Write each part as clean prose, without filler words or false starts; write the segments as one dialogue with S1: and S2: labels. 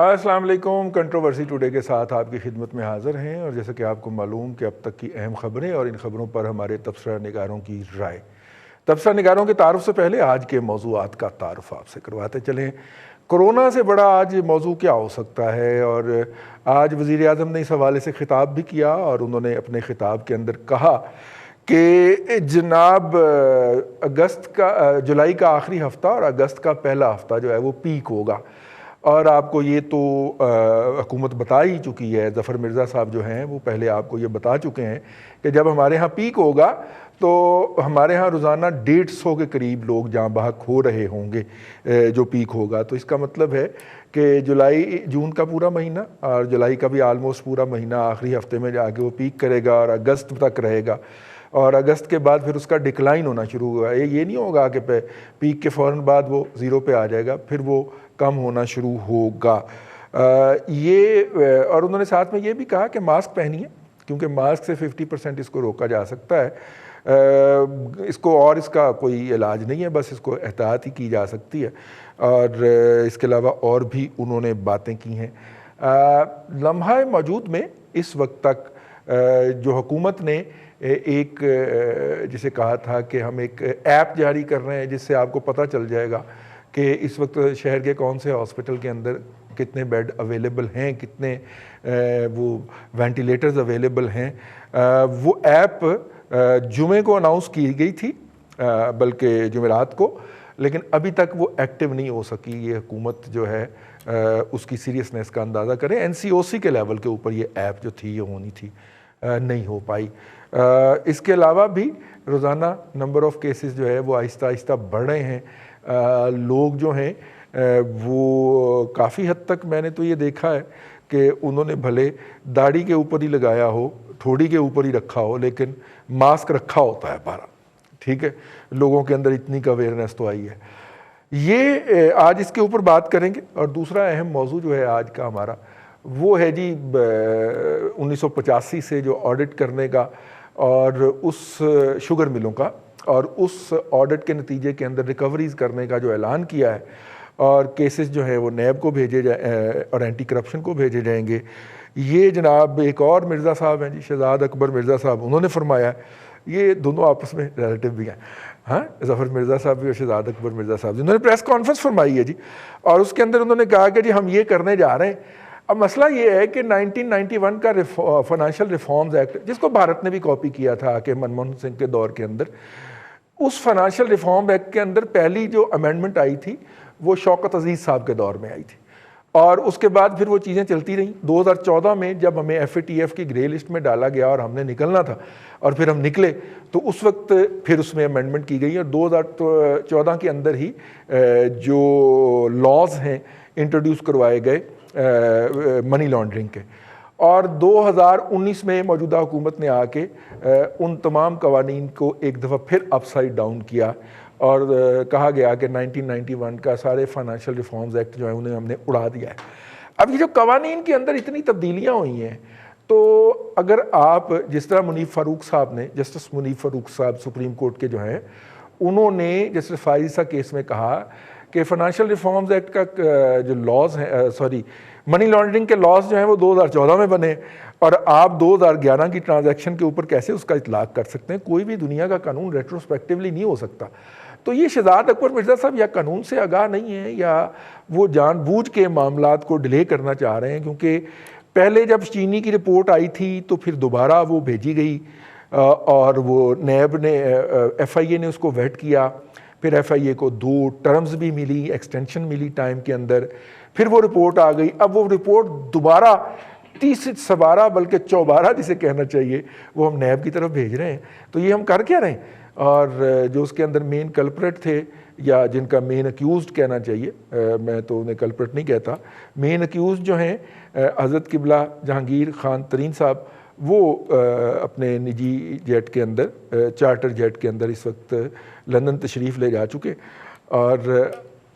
S1: السلام علیکم. Controversy today کے ساتھ آپ کی خدمت میں حاضر ہیں، اور جیسا کہ آپ کو معلوم کہ اب تک کی اہم خبریں اور ان خبروں پر ہمارے تبصرہ نگاروں کی رائے. تبصرہ نگاروں کے تعارف سے پہلے آج کے موضوعات کا تعارف آپ سے کرواتے چلیں. کورونا سے بڑا آج موضوع کیا ہو سکتا ہے؟ اور آج وزیر اعظم نے اس حوالے سے خطاب بھی کیا، اور انہوں نے اپنے خطاب کے اندر کہا کہ جناب جولائی کا آخری ہفتہ اور اگست کا پہلا ہفتہ جو ہے وہ پیک ہوگا. اور آپ کو یہ تو حکومت بتا ہی چکی ہے، ظفر مرزا صاحب جو ہیں وہ پہلے آپ کو یہ بتا چکے ہیں کہ جب ہمارے ہاں پیک ہوگا تو ہمارے ہاں روزانہ 150 کے قریب لوگ جاں بحق ہو رہے ہوں گے جو پیک ہوگا. تو اس کا مطلب ہے کہ جون کا پورا مہینہ اور جولائی کا بھی آلموسٹ پورا مہینہ آخری ہفتے میں جا کے وہ پیک کرے گا اور اگست تک رہے گا، اور اگست کے بعد پھر اس کا ڈکلائن ہونا شروع ہوگا. یہ نہیں ہوگا کہ پیک کے فوراً بعد وہ زیرو پہ آ جائے گا، پھر وہ کم ہونا شروع ہوگا. اور انہوں نے ساتھ میں یہ بھی کہا کہ ماسک پہنیے، کیونکہ ماسک سے 50% اس کو روکا جا سکتا ہے. اس کو اور اس کا کوئی علاج نہیں ہے، بس اس کو احتیاط ہی کی جا سکتی ہے. اور اس کے علاوہ اور بھی انہوں نے باتیں کی ہیں. لمحہ موجود میں اس وقت تک جو حکومت نے ایک جسے کہا تھا کہ ہم ایک ایپ جاری کر رہے ہیں جس سے آپ کو پتہ چل جائے گا کہ اس وقت شہر کے کون سے ہاسپٹل کے اندر کتنے بیڈ اویلیبل ہیں، کتنے وہ وینٹیلیٹرز اویلیبل ہیں. وہ ایپ جمعے کو اناؤنس کی گئی تھی، بلکہ جمعرات کو، لیکن ابھی تک وہ ایکٹیو نہیں ہو سکی. یہ حکومت جو ہے اس کی سیریسنس کا اندازہ کریں. NCOC کے لیول کے اوپر یہ ایپ جو تھی یہ ہونی تھی، نہیں ہو پائی. اس کے علاوہ بھی روزانہ نمبر آف کیسز جو ہے وہ آہستہ آہستہ بڑھ رہے ہیں. لوگ جو ہیں وہ کافی حد تک میں نے تو یہ دیکھا ہے کہ انہوں نے بھلے داڑھی کے اوپر ہی لگایا ہو، تھوڑی کے اوپر ہی رکھا ہو، لیکن ماسک رکھا ہوتا ہے پارا. ٹھیک ہے، لوگوں کے اندر اتنی کا اویئرنیس تو آئی ہے. یہ آج اس کے اوپر بات کریں گے. اور دوسرا اہم موضوع جو ہے آج کا ہمارا وہ ہے جی 1985 سے جو آڈٹ کرنے کا اور اس شوگر ملوں کا، اور اس آڈٹ کے نتیجے کے اندر ریکوریز کرنے کا جو اعلان کیا ہے، اور کیسز جو ہیں وہ نیب کو بھیجے اور اینٹی کرپشن کو بھیجے جائیں گے. یہ جناب ایک اور مرزا صاحب ہیں جی، شہزاد اکبر مرزا صاحب، انہوں نے فرمایا ہے. یہ دونوں آپس میں ریلیٹو بھی ہیں، ہاں، ظفر مرزا صاحب بھی اور شہزاد اکبر مرزا صاحب جی. انہوں نے پریس کانفرنس فرمائی ہے جی، اور اس کے اندر انہوں نے کہا کہ جی ہم یہ کرنے جا رہے ہیں. اب مسئلہ یہ ہے کہ 1991 کا فائنینشیل ریفارمز ایکٹ، جس کو بھارت نے بھی کاپی کیا تھا کہ منموہن سنگھ کے دور کے اندر، اس فائنینشیل ریفارم ایکٹ کے اندر پہلی جو امینڈمنٹ آئی تھی وہ شوکت عزیز صاحب کے دور میں آئی تھی، اور اس کے بعد پھر وہ چیزیں چلتی رہیں. 2014 میں جب ہمیں FATF کی گرے لسٹ میں ڈالا گیا اور ہم نے نکلنا تھا اور پھر ہم نکلے، تو اس وقت پھر اس میں امینڈمنٹ کی گئی، اور 2014 کے اندر ہی جو لاز ہیں انٹروڈیوس کروائے گئے منی لانڈرنگ کے. اور 2019 میں موجودہ حکومت نے آ کے ان تمام قوانین کو ایک دفعہ پھر اپ سائڈ ڈاؤن کیا، اور کہا گیا کہ 1991 کا سارے فائنینشیل ریفارمز ایکٹ جو ہیں انہیں ہم نے اڑا دیا ہے. اب یہ جو قوانین کے اندر اتنی تبدیلیاں ہوئی ہیں، تو اگر آپ جس طرح منیف فاروق صاحب نے، جسٹس منیف فاروق صاحب سپریم کورٹ کے جو ہیں، انہوں نے جسٹس فائزہ کیس میں کہا کہ فائنینشیل ریفارمز ایکٹ کا جو لاز ہیں، منی لانڈرنگ کے لاز جو ہیں وہ 2014 میں بنے، اور آپ 2011 کی ٹرانزیکشن کے اوپر کیسے اس کا اطلاق کر سکتے ہیں؟ کوئی بھی دنیا کا قانون ریٹروسپیکٹیولی نہیں ہو سکتا. تو یہ شہزاد اکبر مرزا صاحب یا قانون سے آگاہ نہیں ہیں، یا وہ جان بوجھ کے معاملات کو ڈیلے کرنا چاہ رہے ہیں. کیونکہ پہلے جب چینی کی رپورٹ آئی تھی تو پھر دوبارہ وہ بھیجی گئی، اور وہ نیب نے FIA نے اس کو ویٹ کیا، پھر FIA کو 2 ٹرمز بھی ملی، ایکسٹینشن ملی ٹائم کے اندر، پھر وہ رپورٹ آ گئی. اب وہ رپورٹ دوبارہ 30 سبارہ بلکہ 44 جسے کہنا چاہیے، وہ ہم نیب کی طرف بھیج رہے ہیں. تو یہ ہم کر کیا رہے ہیں؟ اور جو اس کے اندر مین کلپریٹ تھے، یا جن کا مین اکیوزڈ کہنا چاہیے، میں تو انہیں کلپریٹ نہیں کہتا، مین اکیوزڈ جو ہیں حضرت قبلہ جہانگیر خان ترین صاحب، وہ اپنے نجی جیٹ کے اندر، چارٹر جیٹ کے اندر اس وقت لندن تشریف لے جا چکے. اور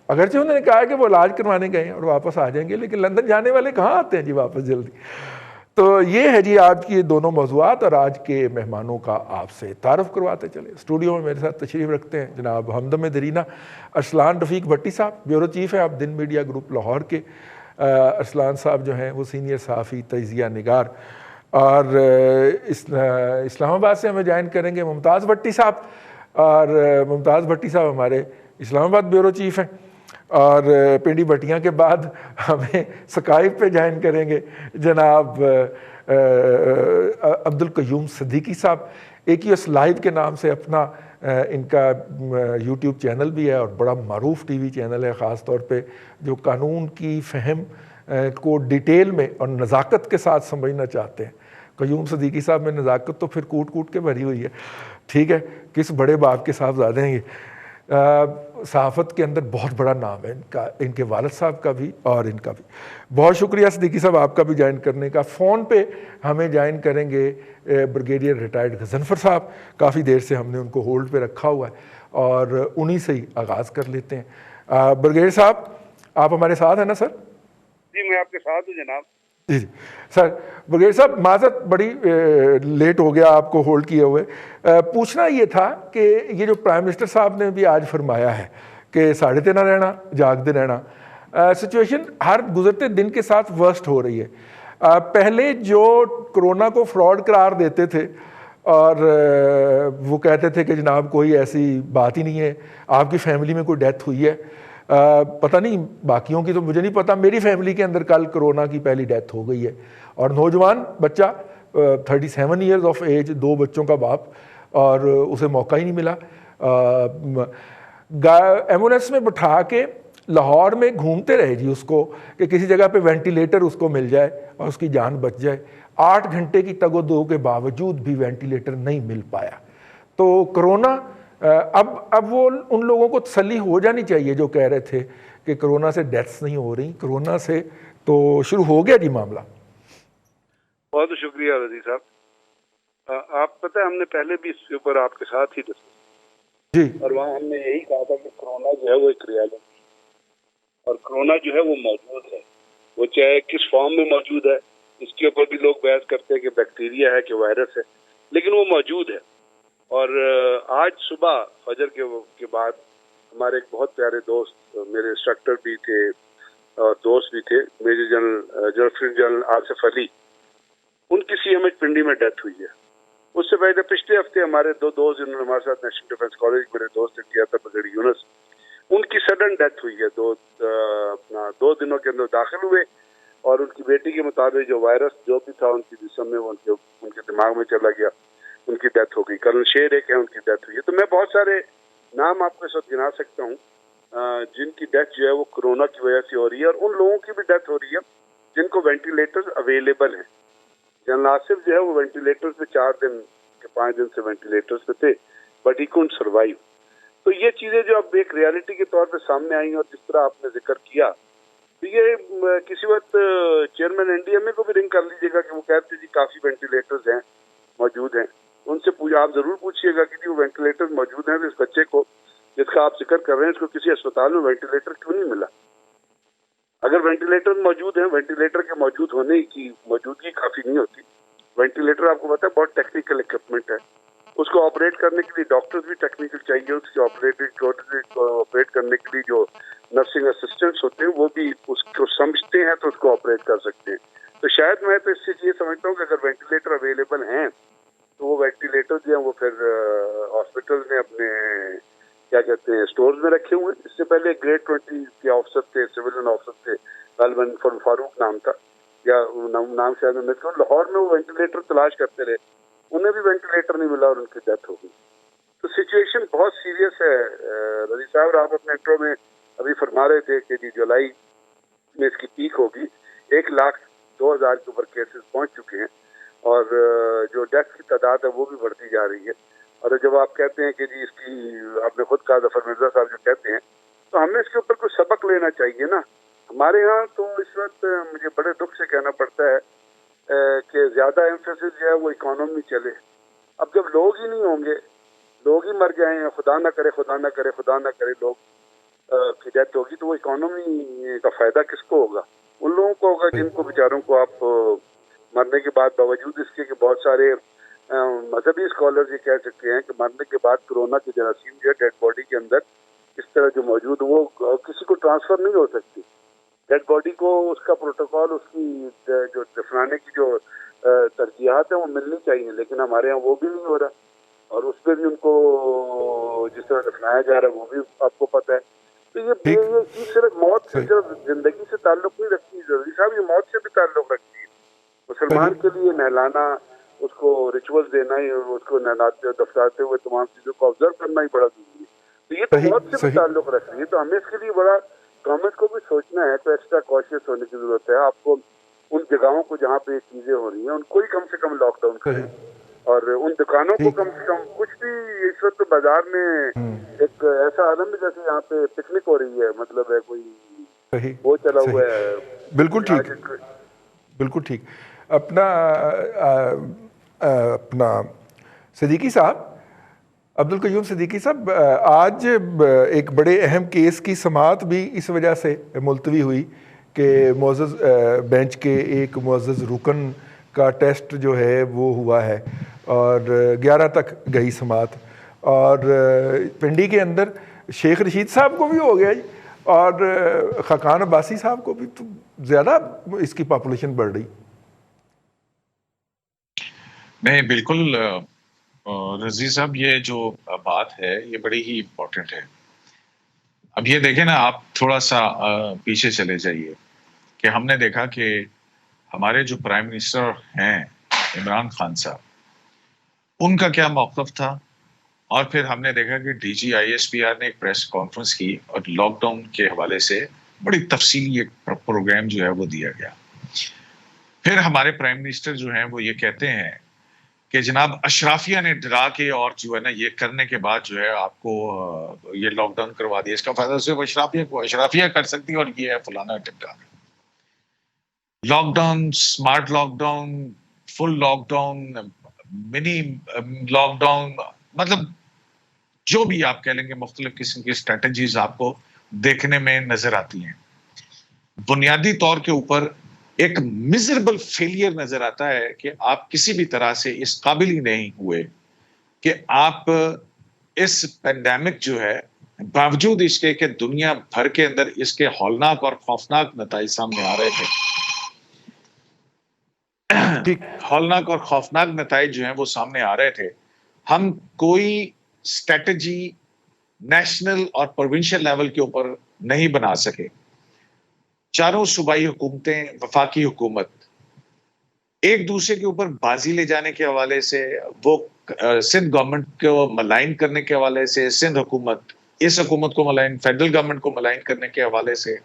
S1: اگرچہ انہوں نے کہا کہ وہ علاج کروانے گئے ہیں اور واپس آ جائیں گے، لیکن لندن جانے والے کہاں آتے ہیں جی واپس جلدی. تو یہ ہے جی آج کی دونوں موضوعات، اور آج کے مہمانوں کا آپ سے تعارف کرواتے چلے. اسٹوڈیو میں میرے ساتھ تشریف رکھتے ہیں جناب ہمدم دیرینہ ارسلان رفیق بھٹی صاحب، بیورو چیف ہیں آپ دن میڈیا گروپ لاہور کے. ارسلان صاحب جو ہیں وہ سینئر صحافی تجزیہ نگار، اور اسلام آباد سے ہمیں جوائن کریں گے ممتاز بھٹی صاحب، اور ممتاز بھٹی صاحب ہمارے اسلام آباد بیورو چیف ہیں، اور پنڈی بھٹیاں کے بعد ہمیں سکائپ پہ جوائن کریں گے جناب عبد القیوم صدیقی صاحب، AQS لائیو کے نام سے اپنا ان کا یوٹیوب چینل بھی ہے اور بڑا معروف ٹی وی چینل ہے، خاص طور پہ جو قانون کی فہم کو ڈیٹیل میں اور نزاکت کے ساتھ سمجھنا چاہتے ہیں۔ قیوم صدیقی صاحب میں نزاکت تو پھر کوٹ کوٹ کے بھری ہوئی ہے، ٹھیک ہے، کس بڑے باپ کے صاحبزادے ہیں یہ۔ صحافت کے اندر بہت بڑا نام ہے ان کے والد صاحب کا بھی اور ان کا بھی۔ بہت شکریہ صدیقی صاحب آپ کا بھی جوائن کرنے کا۔ فون پہ ہمیں جوائن کریں گے بریگیڈیئر ریٹائرڈ غضنفر صاحب، کافی دیر سے ہم نے ان کو ہولڈ پہ رکھا ہوا ہے اور انہی سے ہی آغاز کر لیتے ہیں۔ بریگیڈیئر صاحب آپ ہمارے ساتھ ہیں نا سر؟
S2: جی میں آپ کے ساتھ ہوں جناب۔
S1: جی سر، بریگیڈیئر صاحب معذرت بڑی لیٹ ہو گیا آپ کو ہولڈ کیے ہوئے۔ پوچھنا یہ تھا کہ یہ جو پرائم منسٹر صاحب نے بھی آج فرمایا ہے کہ ساڑھے تے نہ رہنا جاگتے رہنا، سچویشن ہر گزرتے دن کے ساتھ ورسٹ ہو رہی ہے۔ پہلے جو کرونا کو فراڈ قرار دیتے تھے اور وہ کہتے تھے کہ جناب کوئی ایسی بات ہی نہیں ہے، آپ کی فیملی میں کوئی ڈیتھ ہوئی ہے، پتہ نہیں باقیوں کی تو مجھے نہیں پتا، میری فیملی کے اندر کل کرونا کی پہلی ڈیتھ ہو گئی ہے، اور نوجوان بچہ 37 ایئرز آف ایج، 2 بچوں کا باپ، اور اسے موقع ہی نہیں ملا۔ ایمبولینس میں بٹھا کے لاہور میں گھومتے رہے جی اس کو کہ کسی جگہ پہ وینٹیلیٹر اس کو مل جائے اور اس کی جان بچ جائے۔ 8 گھنٹے کی تگ و دو کے باوجود بھی وینٹیلیٹر نہیں مل پایا۔ تو کرونا اب وہ ان لوگوں کو تسلی ہو جانی چاہیے جو کہہ رہے تھے کہ کرونا سے ڈیتھس نہیں ہو رہی، کرونا سے تو شروع ہو گیا جی معاملہ۔
S2: بہت شکریہ رضی صاحب۔ آپ پتہ ہے ہم نے پہلے بھی اس کے اوپر آپ کے ساتھ ہی ڈسکس
S1: جی،
S2: اور وہاں ہم نے یہی کہا تھا کہ کرونا جو ہے وہ ایک ریالٹی، اور کرونا جو ہے وہ موجود ہے، وہ چاہے کس فارم میں موجود ہے، اس کے اوپر بھی لوگ بحث کرتے ہیں کہ بیکٹیریا ہے کہ وائرس ہے، لیکن وہ موجود ہے۔ اور آج صبح فجر کے بعد ہمارے ایک بہت پیارے دوست، میرے انسٹرکٹر بھی تھے اور دوست بھی تھے، میجر جنرل آصف علی، ان کی CMH پنڈی میں ڈیتھ ہوئی ہے۔ اس سے پہلے پچھلے ہفتے ہمارے 2 دوست جنہوں نے ہمارے ساتھ نیشنل ڈیفنس کالج میرے دوست نے کیا تھا بریگیڈیئر یونس، ان کی سڈن ڈیتھ ہوئی ہے، 2 دنوں کے اندر داخل ہوئے، اور ان کی بیٹی کے مطابق جو وائرس جو بھی تھا ان کی جسم میں ان کے دماغ میں چلا گیا، ان کی ڈیتھ ہو گئی۔ کرنل شیر ایک ہے، ان کی ڈیتھ ہوئی ہے۔ تو میں بہت سارے نام آپ کو اس وقت گنا سکتا ہوں جن کی ڈیتھ جو ہے وہ کرونا کی وجہ سے ہو رہی ہے، اور ان لوگوں کی بھی ڈیتھ ہو رہی ہے جن کو وینٹیلیٹر اویلیبل ہیں۔ جنرل آصف جو ہے وہ وینٹیلیٹر پہ 4 دن کے 5 دن سے وینٹیلیٹر پہ تھے، بٹ ہی کونٹ سروائیو۔ تو یہ چیزیں جو اب ایک ریالٹی کے طور پہ سامنے آئی ہیں، اور جس طرح آپ نے ذکر کیا، تو یہ کسی وقت چیئرمین NDMA کو بھی رنگ کر لیجیے گا کہ وہ کہتے جی کافی وینٹیلیٹرز ہیں موجود ہیں، ان سے آپ ضرور پوچھیے گا کہ جی وہ وینٹیلیٹر موجود ہیں، تو اس بچے کو جس کا آپ ذکر کر رہے ہیں اس کو کسی اسپتال میں وینٹیلیٹر کیوں نہیں ملا؟ اگر وینٹیلیٹر موجود ہیں، وینٹیلیٹر کے موجود ہونے کی موجودگی کافی نہیں ہوتی۔ وینٹیلیٹر آپ کو پتا ہے بہت ٹیکنیکل اکوپمنٹ ہے، اس کو آپریٹ کرنے کے لیے ڈاکٹرز بھی ٹیکنیکل چاہیے، اس کو آپریٹ کرنے کے لیے جو نرسنگ اسسٹنٹس ہوتے ہیں وہ بھی اس کو سمجھتے ہیں تو اس کو آپریٹ کر سکتے ہیں۔ تو شاید میں تو اس سے یہ سمجھتا ہوں کہ اگر وینٹیلیٹر اویلیبل ہیں تو وہ وینٹیلیٹر جو ہیں وہ پھر ہاسپٹل میں اپنے کیا کہتے ہیں اسٹورز میں رکھے ہوئے۔ اس سے پہلے گریڈ 20 کے آفیسر تھے، سویلین آفیسر تھے، غالباً فاروق نام تھا یا نام شاید میں لاہور میں وہ وینٹیلیٹر تلاش کرتے رہے، انہیں بھی وینٹیلیٹر نہیں ملا اور ان کی ڈیتھ ہو گئی۔ تو سچویشن بہت سیریس ہے رضی صاحب۔ آپ اپنے انٹرو میں ابھی فرما رہے تھے کہ جی جولائی میں اس کی پیک ہوگی، 1,02,000 کے اوپر کیسز پہنچ چکے ہیں، اور جو ڈیتھ کی تعداد ہے وہ بھی بڑھتی جا رہی ہے۔ اور جب آپ کہتے ہیں کہ جی اس کی آپ نے خود کہا، ظفر مرزا صاحب جو کہتے ہیں، تو ہمیں اس کے اوپر کچھ سبق لینا چاہیے نا۔ ہمارے ہاں تو اس وقت مجھے بڑے دکھ سے کہنا پڑتا ہے کہ زیادہ ایمفیسس جو ہے وہ اکانومی چلے۔ اب جب لوگ ہی نہیں ہوں گے، لوگ ہی مر جائیں، خدا نہ کرے خدا نہ کرے خدا نہ کرے لوگ کی ڈیتھ ہوگی، تو وہ اکانومی کا فائدہ کس کو ہوگا؟ ان لوگوں کو ہوگا جن کو بیچاروں کو آپ مرنے کے بعد، باوجود اس کے کہ بہت سارے مذہبی اسکالرز یہ کہہ سکتے ہیں کہ مرنے کے بعد کرونا کی جراثیم جو ہے ڈیڈ باڈی کے اندر اس طرح جو موجود وہ کسی کو ٹرانسفر نہیں ہو سکتی۔ ڈیڈ باڈی کو اس کا پروٹوکول، اس کی جو دفنانے کی جو ترجیحات ہیں وہ ملنی چاہیے، لیکن ہمارے یہاں وہ بھی نہیں ہو رہا، اور اس پہ بھی ان کو جس طرح دفنایا جا رہا ہے وہ بھی آپ کو پتہ ہے. تو یہ چیز صرف موت سے، صرف زندگی سے تعلق نہیں رکھتی رضی صاحب، یہ موت سے بھی تعلق رکھتی ہے. مسلمان کے لیے نہلانا، اس کو ریچول دینا ہی، اس کو نہلاتے دفناتے ہوئے تمام چیزوں کو آبزرو کرنا ہی بڑا ضروری ہے. تو یہ تو موت سے بھی تعلق رکھ رہی ہے. تو ہمیں اس کے لیے بڑا گورنمنٹ کو بھی سوچنا ہے، تو ایکسٹرا کاشیس ہونے کی ضرورت ہے. آپ کو ان جگہوں کو جہاں پہ یہ چیزیں ہو رہی ہیں ان کو ہی کم سے کم لاک ڈاؤن کریں، اور ان دکانوں کو کم سے کم کچھ بھی. اس وقت بازار میں ایک ایسا عالم ہے جیسے یہاں پہ پکنک ہو رہی ہے، مطلب ہے کوئی وہ چلا ہوا ہے.
S1: بالکل ٹھیک، بالکل ٹھیک. اپنا صدیقی صاحب، عبد القیوم صدیقی صاحب، آج ایک بڑے اہم کیس کی سماعت بھی اس وجہ سے ملتوی ہوئی کہ معزز بینچ کے ایک معزز رکن کا ٹیسٹ جو ہے وہ ہوا ہے، اور 11 تک گئی سماعت، اور پنڈی کے اندر شیخ رشید صاحب کو بھی ہو گیا جی، اور خاقان عباسی صاحب کو بھی. تو زیادہ اس کی پاپولیشن بڑھ رہی.
S3: نہیں بالکل رضی صاحب، یہ جو بات ہے یہ بڑی ہی امپورٹنٹ ہے. اب یہ دیکھیں نا، آپ تھوڑا سا پیچھے چلے جائیے کہ ہم نے دیکھا کہ ہمارے جو پرائم منسٹر ہیں عمران خان صاحب، ان کا کیا موقف تھا، اور پھر ہم نے دیکھا کہ D G I S P R نے ایک پریس کانفرنس کی اور لاک ڈاؤن کے حوالے سے بڑی تفصیلی ایک پروگرام جو ہے وہ دیا گیا. پھر ہمارے پرائم منسٹر جو ہیں وہ یہ کہتے ہیں کہ جناب اشرافیہ نے ڈرا کے اور جو ہے نا یہ کرنے کے بعد جو ہے آپ کو یہ لاک ڈاؤن کروا دیا. اس کا فائدہ صرف اشرافیہ کر سکتی ہے، اور یہ ہے فلانا ٹمکانا. Lockdown, smart lockdown, full lockdown, mini lockdown, مطلب جو بھی آپ کہہ لیں گے، مختلف قسم کی اسٹریٹجیز آپ کو دیکھنے میں نظر آتی ہیں. بنیادی طور کے اوپر ایک میزربل فیلئر نظر آتا ہے کہ آپ کسی بھی طرح سے اس قابل ہی نہیں ہوئے کہ آپ اس پینڈیمک جو ہے، باوجود اس کے کہ دنیا بھر کے اندر اس کے ہولناک اور خوفناک نتائج سامنے آ رہے تھے، ہولناک اور خوفناک نتائج جو ہیں وہ سامنے آ رہے تھے، ہم کوئی اسٹریٹجی نیشنل اور پروونشل لیول کے اوپر نہیں بنا سکے. چاروں صوبائی حکومتیں، وفاقی حکومت ایک دوسرے کے اوپر بازی لے جانے کے حوالے سے، وہ سندھ گورنمنٹ کو ملائن کرنے کے حوالے سے، سندھ حکومت اس حکومت کو ملائن، فیڈرل گورنمنٹ کو ملائن کرنے کے حوالے سے،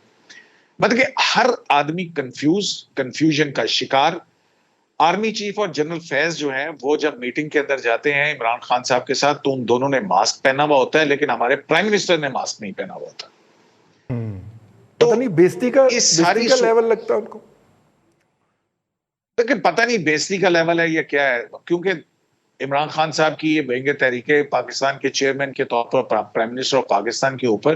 S3: مطلب کہ ہر آدمی کنفیوژن کا شکار. آرمی چیف اور جنرل فیض جو ہیں وہ جب میٹنگ کے اندر جاتے ہیں عمران خان صاحب کے ساتھ تو ان دونوں نے ماسک پہنا ہوا ہوتا ہے، لیکن ہمارے پرائم منسٹر نے ماسک نہیں پہنا ہوا ہوتا.
S1: پتہ نہیں بیزتی کا لیول لگتا ہے ان کو،
S3: لیکن پتہ نہیں بیزتی کا لیول ہے یا کیا ہے، کیونکہ عمران خان صاحب کی یہ بینگ تحریک پاکستان کے چیئرمین کے طور پر، پرائم منسٹر آف پاکستان کے اوپر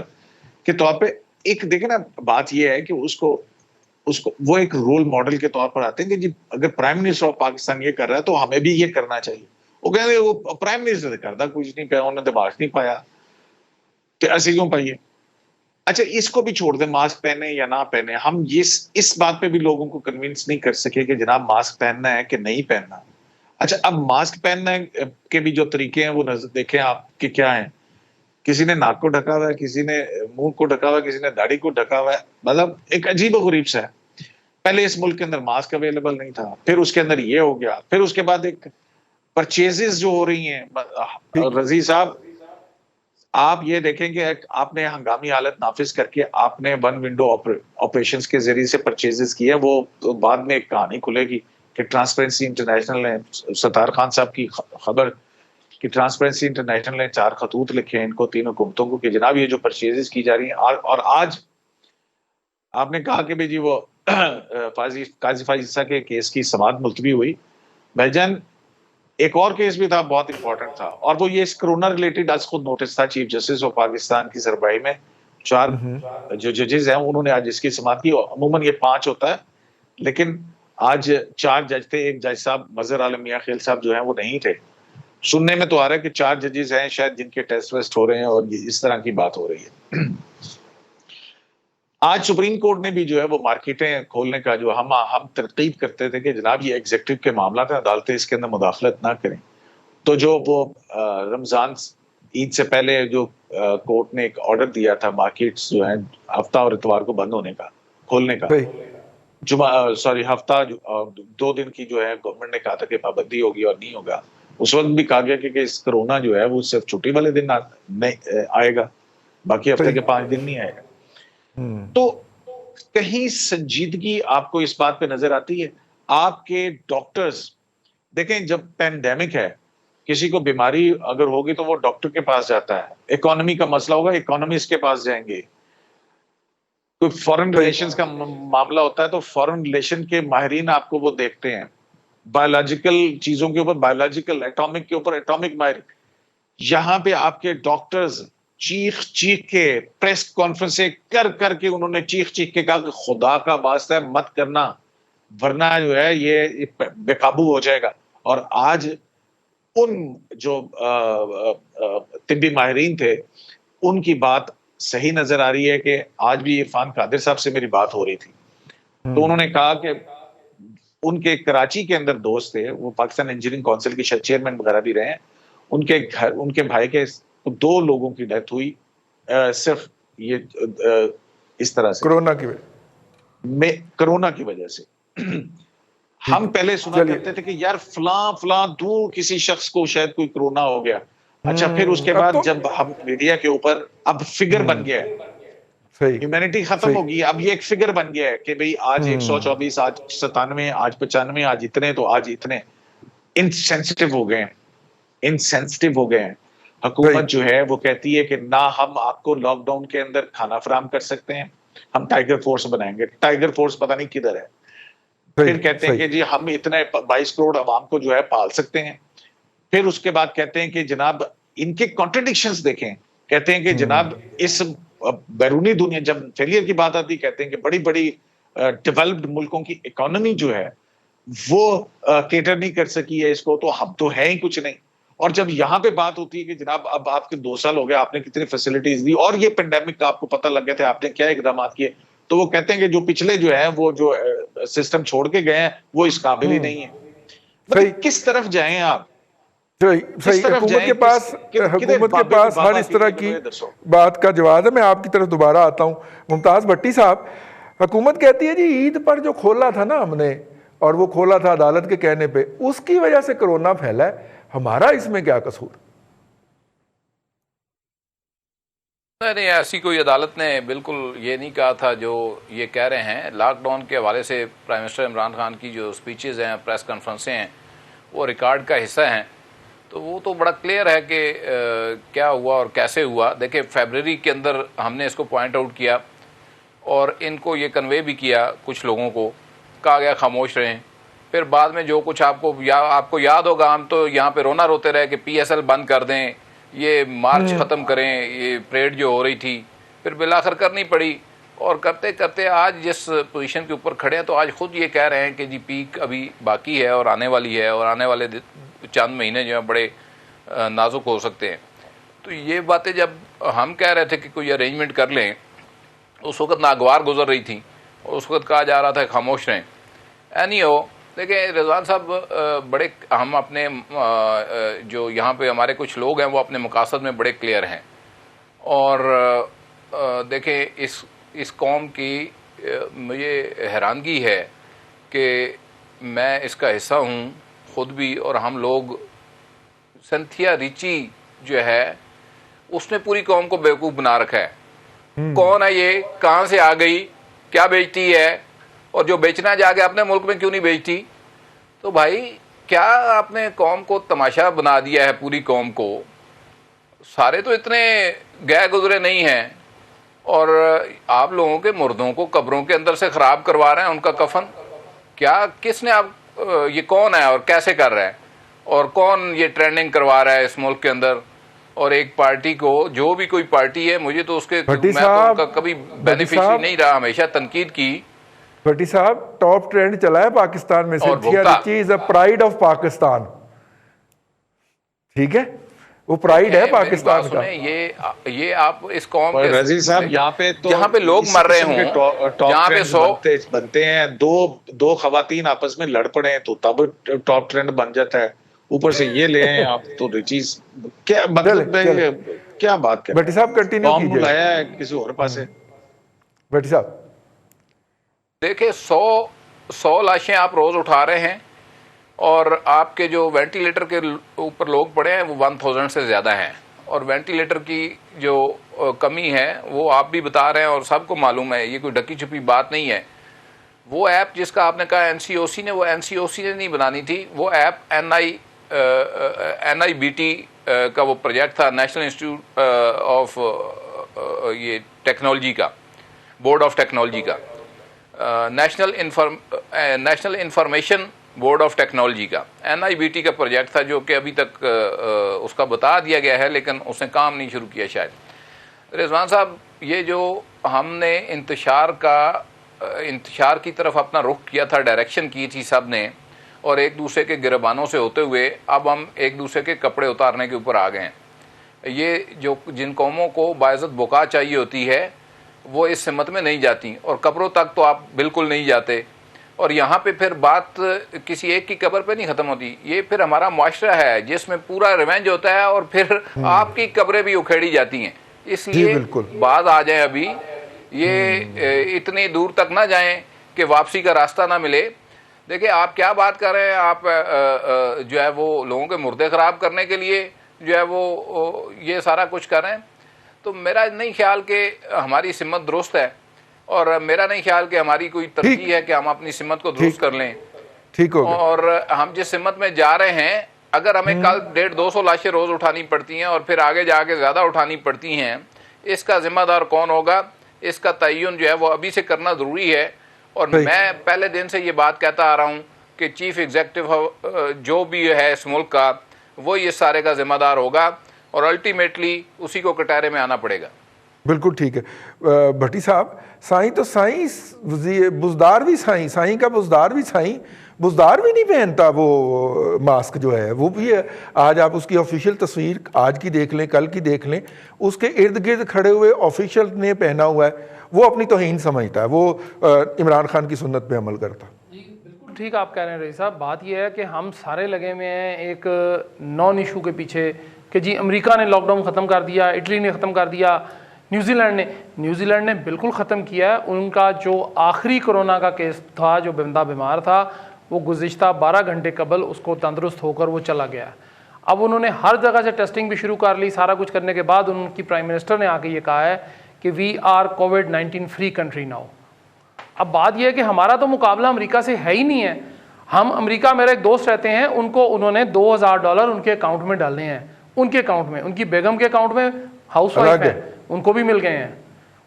S3: کے طور پہ، ایک دیکھیں نا بات یہ ہے کہ اس کو وہ ایک رول ماڈل کے طور پر آتے ہیں کہ جی اگر پرائم منسٹر آف پاکستان یہ کر رہا ہے تو ہمیں بھی یہ کرنا چاہیے. وہ کہتے ہیں وہ پرائم منسٹر کرتا کچھ نہیں پایا، انہوں نے دماغ نہیں پایا کہ ایسے کیوں پائیے. اچھا اس کو بھی چھوڑ دیں، ماسک پہنے یا نہ پہنے، ہم اس بات پہ بھی لوگوں کو کنونس نہیں کر سکے کہ جناب ماسک پہننا ہے کہ نہیں پہننا. اچھا اب ماسک پہننے کے بھی جو طریقے ہیں وہ دیکھیں آپ کہ کیا ہیں. کسی نے ناک کو ڈھکا ہوا ہے، کسی نے منہ کو ڈھکا ہوا ہے، کسی نے داڑھی کو ڈھکا ہوا ہے، مطلب ایک عجیب و غریب سا ہے. پہلے اس ملک کے اندر ماسک اویلیبل نہیں تھا، پھر اس کے اندر یہ ہو گیا، پھر اس کے بعد ایک پرچیزز جو ہو رہی ہیں رضی صاحب، آپ یہ دیکھیں کہ آپ نے ہنگامی حالت نافذ کر کے آپ نے ون ونڈو آپریشنز کے ذریعے سے پرچیزز کیا. وہ بعد میں ایک کہانی کھلے گی کہ ٹرانسپیرنسی انٹرنیشنل نے، ستار خان صاحب کی خبر کہ ٹرانسپیرنسی انٹرنیشنل نے 4 خطوط لکھے ہیں ان کو، 3 حکومتوں کو، کہ جناب یہ جو پرچیزز کی جا رہی ہیں. اور آج آپ نے کہا کہ بھئی جی وہ قاضی فائزہ کے کیس کی سماعت ملتوی ہوئی. بھائی جان ایک اور کیس بھی تھا بہت امپورٹنٹ تھا، اور وہ یہ کرونا ریلیٹڈ آج خود نوٹس تھا چیف جسٹس آف پاکستان کی سربراہی میں. 4 جو ججز ہیں انہوں نے آج اس کی سماعت کی. عموماً یہ 5 ہوتا ہے، لیکن آج 4 جج تھے. ایک جج صاحب مظہر عالم میاں خیل صاحب جو ہیں وہ نہیں تھے. سننے میں تو آ رہا ہے کہ 4 ججز ہیں شاید جن کے ٹیسٹ ویسٹ ہو رہے ہیں اور اس طرح کی بات ہو رہی ہے. آج سپریم کورٹ نے بھی جو ہے وہ مارکیٹیں کھولنے کا جو ہم ترغیب کرتے تھے کہ جناب یہ ایگزیکٹو کے معاملات ہیں، عدالتیں اس کے اندر مداخلت نہ کریں، تو جو وہ رمضان عید سے پہلے جو کورٹ نے ایک آرڈر دیا تھا مارکیٹس جو ہیں ہفتہ اور اتوار کو بند ہونے کا، کھولنے کا، ہفتہ 2 دن کی جو ہے گورنمنٹ نے کہا تھا کہ پابندی ہوگی اور نہیں ہوگا، اس وقت بھی کہا گیا کہ اس کرونا جو ہے وہ صرف چھٹی والے دن آئے گا، باقی ہفتے کے 5 دن نہیں آئے گا۔ تو کہیں سنجیدگی آپ کو اس بات پہ نظر آتی ہے؟ آپ کے ڈاکٹرز دیکھیں، جب پینڈیمک ہے، کسی کو بیماری اگر ہوگی تو وہ ڈاکٹر کے پاس جاتا ہے، اکانومی کا مسئلہ ہوگا اکانومسٹ کے پاس جائیں گے، کوئی فورن ریلیشنز کا معاملہ ہوتا ہے تو فورن ریلیشن کے ماہرین آپ کو وہ دیکھتے ہیں، بایولوجیکل چیزوں کے اوپر بایولوجیکل، ایٹامک کے اوپر ایٹامک ماہر۔ یہاں پہ آپ کے ڈاکٹرز چیخ کے پریس کانفرنسیں کر کے انہوں نے چیخ کے کہا کہ خدا کا واسطہ ہے مت کرنا، ورنہ جو ہے یہ بے قابو ہو جائے گا۔ اور آج ان جو طبی ماہرین تھے ان کی بات صحیح نظر آ رہی ہے کہ آج بھی عرفان قادر صاحب سے میری بات ہو رہی تھی تو انہوں نے کہا کہ ان کے کراچی کے اندر دوست تھے، وہ پاکستان انجینئرنگ کونسل کے چیئرمین وغیرہ بھی رہے ہیں، ان کے گھر ان کے بھائی کے 2 لوگوں کی ڈیتھ ہوئی صرف یہ اس طرح سے کرونا کی وجہ سے۔ ہم پہلے سنا کرتے تھے کہ یار فلاں دور کسی شخص کو شاید کوئی کرونا ہو گیا، اچھا پھر اس کے بعد جب ہم میڈیا کے اوپر اب فگر بن گیا ہے، ہیومینٹی ختم ہوگی، اب یہ ایک فگر بن گیا ہے کہ بھئی آج 124، آج 97، آج 95، آج اتنے، تو آج اتنے انسینسٹیو ہو گئے ہیں۔ حکومت جو ہے وہ کہتی ہے کہ نہ ہم آپ کو لاک ڈاؤن کے اندر کھانا فراہم کر سکتے ہیں، ہم ٹائیگر فورس بنائیں گے، ٹائیگر فورس پتہ نہیں کدھر ہے، پھر کہتے ہیں کہ جی ہم اتنے 22 کروڑ عوام کو جو ہے پال سکتے ہیں، پھر اس کے بعد کہتے ہیں کہ جناب ان کے کانٹرڈکشنز دیکھیں، کہتے ہیں کہ جناب اس بیرونی دنیا جب فیلئر کی بات آتی کہتے ہیں کہ بڑی ڈیولپڈ ملکوں کی اکانومی جو ہے وہ کیٹر نہیں کر سکی ہے اس کو، تو ہم تو ہیں ہی کچھ نہیں۔ اور جب یہاں پہ بات ہوتی ہے کہ جناب اب آپ کے 2 سال ہو گئے، آپ نے کتنی فیسلٹیز دی اور یہ پینڈیمک کا آپ کو پتہ لگ گیا تھا، آپ نے کیا اقدامات کیے، تو وہ کہتے ہیں کہ جو پچھلے جو ہے وہ جو سسٹم چھوڑ کے گئے ہیں وہ اس قابل ہی نہیں ہے۔ مطلب کس طرف جائیں آپ؟
S1: صحیح حکومت کے پاس ہر اس طرح کی بات کا جواز ہے۔ میں آپ کی طرف دوبارہ آتا ہوں ممتاز بھٹی صاحب، حکومت کہتی ہے جی عید پر جو کھولا تھا نا ہم نے، اور وہ کھولا تھا عدالت کے کہنے پہ، اس کی وجہ سے کرونا پھیلا ہے، ہمارا اس میں کیا قصور؟
S4: نہیں، ایسی کوئی عدالت نے بالکل یہ نہیں کہا تھا جو یہ کہہ رہے ہیں۔ لاک ڈاؤن کے حوالے سے پرائم منسٹر عمران خان کی جو سپیچز ہیں، پریس کانفرنسیں ہیں، وہ ریکارڈ کا حصہ ہیں، تو وہ تو بڑا کلیئر ہے کہ کیا ہوا اور کیسے ہوا۔ دیکھیں فیبرری کے اندر ہم نے اس کو پوائنٹ آؤٹ کیا اور ان کو یہ کنوے بھی کیا، کچھ لوگوں کو کہا گیا خاموش رہیں، پھر بعد میں جو کچھ آپ کو یاد ہوگا، ہم تو یہاں پہ رونا روتے رہے کہ PSL بند کر دیں، یہ مارچ ختم کریں، یہ پریڈ جو ہو رہی تھی، پھر بالآخر کرنی پڑی، اور کرتے کرتے آج جس پوزیشن کے اوپر کھڑے ہیں تو آج خود یہ کہہ رہے ہیں کہ جی پیک ابھی باقی ہے اور آنے والی ہے، اور آنے والے چند مہینے جو ہیں بڑے نازک ہو سکتے ہیں۔ تو یہ باتیں جب ہم کہہ رہے تھے کہ کوئی ارینجمنٹ کر لیں، اس وقت ناگوار گزر رہی تھیں اور اس وقت کہا جا رہا تھا خاموش رہیں۔ اینی ہو، دیکھیں رضوان صاحب بڑے، ہم اپنے جو یہاں پہ ہمارے کچھ لوگ ہیں وہ اپنے مقاصد میں بڑے کلیئر ہیں، اور دیکھیں اس قوم کی مجھے حیرانگی ہے کہ میں اس کا حصہ ہوں خود بھی، اور ہم لوگ، سنتھیا ریچی جو ہے اس نے پوری قوم کو بیوقوف بنا رکھا ہے۔ کون ہے یہ، کہاں سے آ گئی، کیا بیچتی ہے، اور جو بیچنا جا کے اپنے ملک میں کیوں نہیں بیچتی؟ تو بھائی کیا آپ نے قوم کو تماشا بنا دیا ہے، پوری قوم کو؟ سارے تو اتنے گئے گزرے نہیں ہیں، اور آپ لوگوں کے مردوں کو قبروں کے اندر سے خراب کروا رہے ہیں، ان کا کفن کیا، کس نے آپ، یہ کون ہے اور کیسے کر رہا ہے، اور کون یہ ٹرینڈنگ کروا رہا ہے اس ملک کے اندر؟ اور ایک پارٹی کو، جو بھی کوئی پارٹی ہے، مجھے تو اس کے، میں تو ان کا کبھی بینیفیشری نہیں رہا، ہمیشہ تنقید کی۔
S1: بھٹی صاحب ٹاپ ٹرینڈ چلا ہے پاکستان میں، Cynthia Ritchie is a pride of Pakistan, ٹھیک ہے؟ وہ پرائیڈ ہے پاکستان کا.
S4: یہ آپ اس قوم کے
S3: رضی صاحب یہاں پہ تو
S4: جہاں پہ لوگ مر رہے ہوں، جہاں پہ 100
S3: بنتے ہیں، دو خواتین آپس میں لڑ پڑے ہیں تو تب ٹاپ ٹرینڈ بن جاتا ہے، اوپر سے یہ لے ہیں آپ تو چیز کیا مطلب کیا بات کریں.
S1: بھٹی صاحب کنٹینیو کیجئے.
S3: لایا ہے کسی اور پاسے.
S1: بھٹی صاحب
S4: دیکھیں 100 لاشیں آپ روز اٹھا رہے ہیں اور آپ کے جو وینٹیلیٹر کے اوپر لوگ پڑے ہیں وہ 1000 سے زیادہ ہیں، اور وینٹیلیٹر کی جو کمی ہے وہ آپ بھی بتا رہے ہیں اور سب کو معلوم ہے، یہ کوئی ڈکی چھپی بات نہیں ہے. وہ ایپ جس کا آپ نے کہا NCOC نے، وہ NCOC نے نہیں بنانی تھی، وہ ایپ NIBT کا وہ پروجیکٹ تھا، نیشنل انسٹیٹیوٹ آف یہ ٹیکنالوجی کا، بورڈ آف ٹیکنالوجی کا، national information board of technology کا NIBT کا پروجیکٹ تھا، جو کہ ابھی تک اس کا بتا دیا گیا ہے لیکن اس نے کام نہیں شروع کیا شاید. رضوان صاحب، یہ جو ہم نے انتشار کی طرف اپنا رخ کیا تھا، ڈائریکشن کی تھی سب نے، اور ایک دوسرے کے گربانوں سے ہوتے ہوئے اب ہم ایک دوسرے کے کپڑے اتارنے کے اوپر آ گئے ہیں. یہ جو جن قوموں کو باعزت بقا چاہیے ہوتی ہے وہ اس سمت میں نہیں جاتی، اور قبروں تک تو آپ بالکل نہیں جاتے. اور یہاں پہ پھر بات کسی ایک کی قبر پہ نہیں ختم ہوتی، یہ پھر ہمارا معاشرہ ہے جس میں پورا ریونج ہوتا ہے اور پھر آپ کی قبریں بھی اکھیڑی جاتی ہیں. اس لیے بعد آ جائیں، ابھی یہ اتنی دور تک نہ جائیں کہ واپسی کا راستہ نہ ملے. دیکھیں آپ کیا بات کر رہے ہیں، آپ جو ہے وہ لوگوں کے مردے خراب کرنے کے لیے جو ہے وہ یہ سارا کچھ کر رہے ہیں. تو میرا نہیں خیال کہ ہماری سمت درست ہے، اور میرا نہیں خیال کہ ہماری کوئی ترجیح ہے کہ ہم اپنی سمت کو درست کر لیں.
S1: ٹھیک ہو گیا.
S4: اور ہم جس سمت میں جا رہے ہیں، اگر ہمیں کل 150-200 لاشیں روز اٹھانی پڑتی ہیں اور پھر آگے جا کے زیادہ اٹھانی پڑتی ہیں، اس کا ذمہ دار کون ہوگا، اس کا تعین جو ہے وہ ابھی سے کرنا ضروری ہے. اور میں پہلے دن سے یہ بات کہتا آ رہا ہوں کہ چیف ایگزیکٹو جو بھی ہے اس ملک کا، وہ یہ سارے کا ذمہ دار ہوگا، اور الٹیمیٹلی اسی کو کٹہرے میں آنا پڑے گا.
S1: بالکل ٹھیک ہے. بھٹی صاحب، سائیں تو سائیں بزدار بھی سائیں کا بزدار بھی بزدار بھی نہیں پہنتا وہ ماسک جو ہے وہ بھی ہے. آج آپ اس کی آفیشیل تصویر آج کی دیکھ لیں، کل کی دیکھ لیں، اس کے ارد گرد کھڑے ہوئے آفیشیل نے پہنا ہوا ہے، وہ اپنی توہین سمجھتا ہے، وہ عمران خان کی سنت پہ عمل کرتا.
S5: جی بالکل ٹھیک آپ کہہ رہے ہیں رئیس صاحب. بات یہ ہے کہ ہم سارے لگے ہوئے ہیں ایک نان ایشو کے پیچھے کہ جی امریکہ نے لاک ڈاؤن ختم کر دیا، اٹلی نے ختم کر دیا، نیوزی لینڈ نے بالکل ختم کیا ہے. ان کا جو آخری کرونا کا کیس تھا، جو بندہ بیمار تھا، وہ گزشتہ 12 گھنٹے قبل اس کو تندرست ہو کر وہ چلا گیا. اب انہوں نے ہر جگہ سے ٹیسٹنگ بھی شروع کر لی. سارا کچھ کرنے کے بعد ان کی پرائم منسٹر نے آ کے یہ کہا ہے کہ وی آر کووڈ-19 فری کنٹری ناؤ. اب بات یہ ہے کہ ہمارا تو مقابلہ امریکہ سے ہے ہی نہیں ہے. ہم امریکہ، میرے ایک دوست رہتے ہیں، انہوں نے $2000 ان کے اکاؤنٹ میں ڈالنے ہیں، ان کے اکاؤنٹ میں، ان کی بیگم کے اکاؤنٹ میں، ہاؤس وائف ہے، ان کو بھی مل گئے ہیں.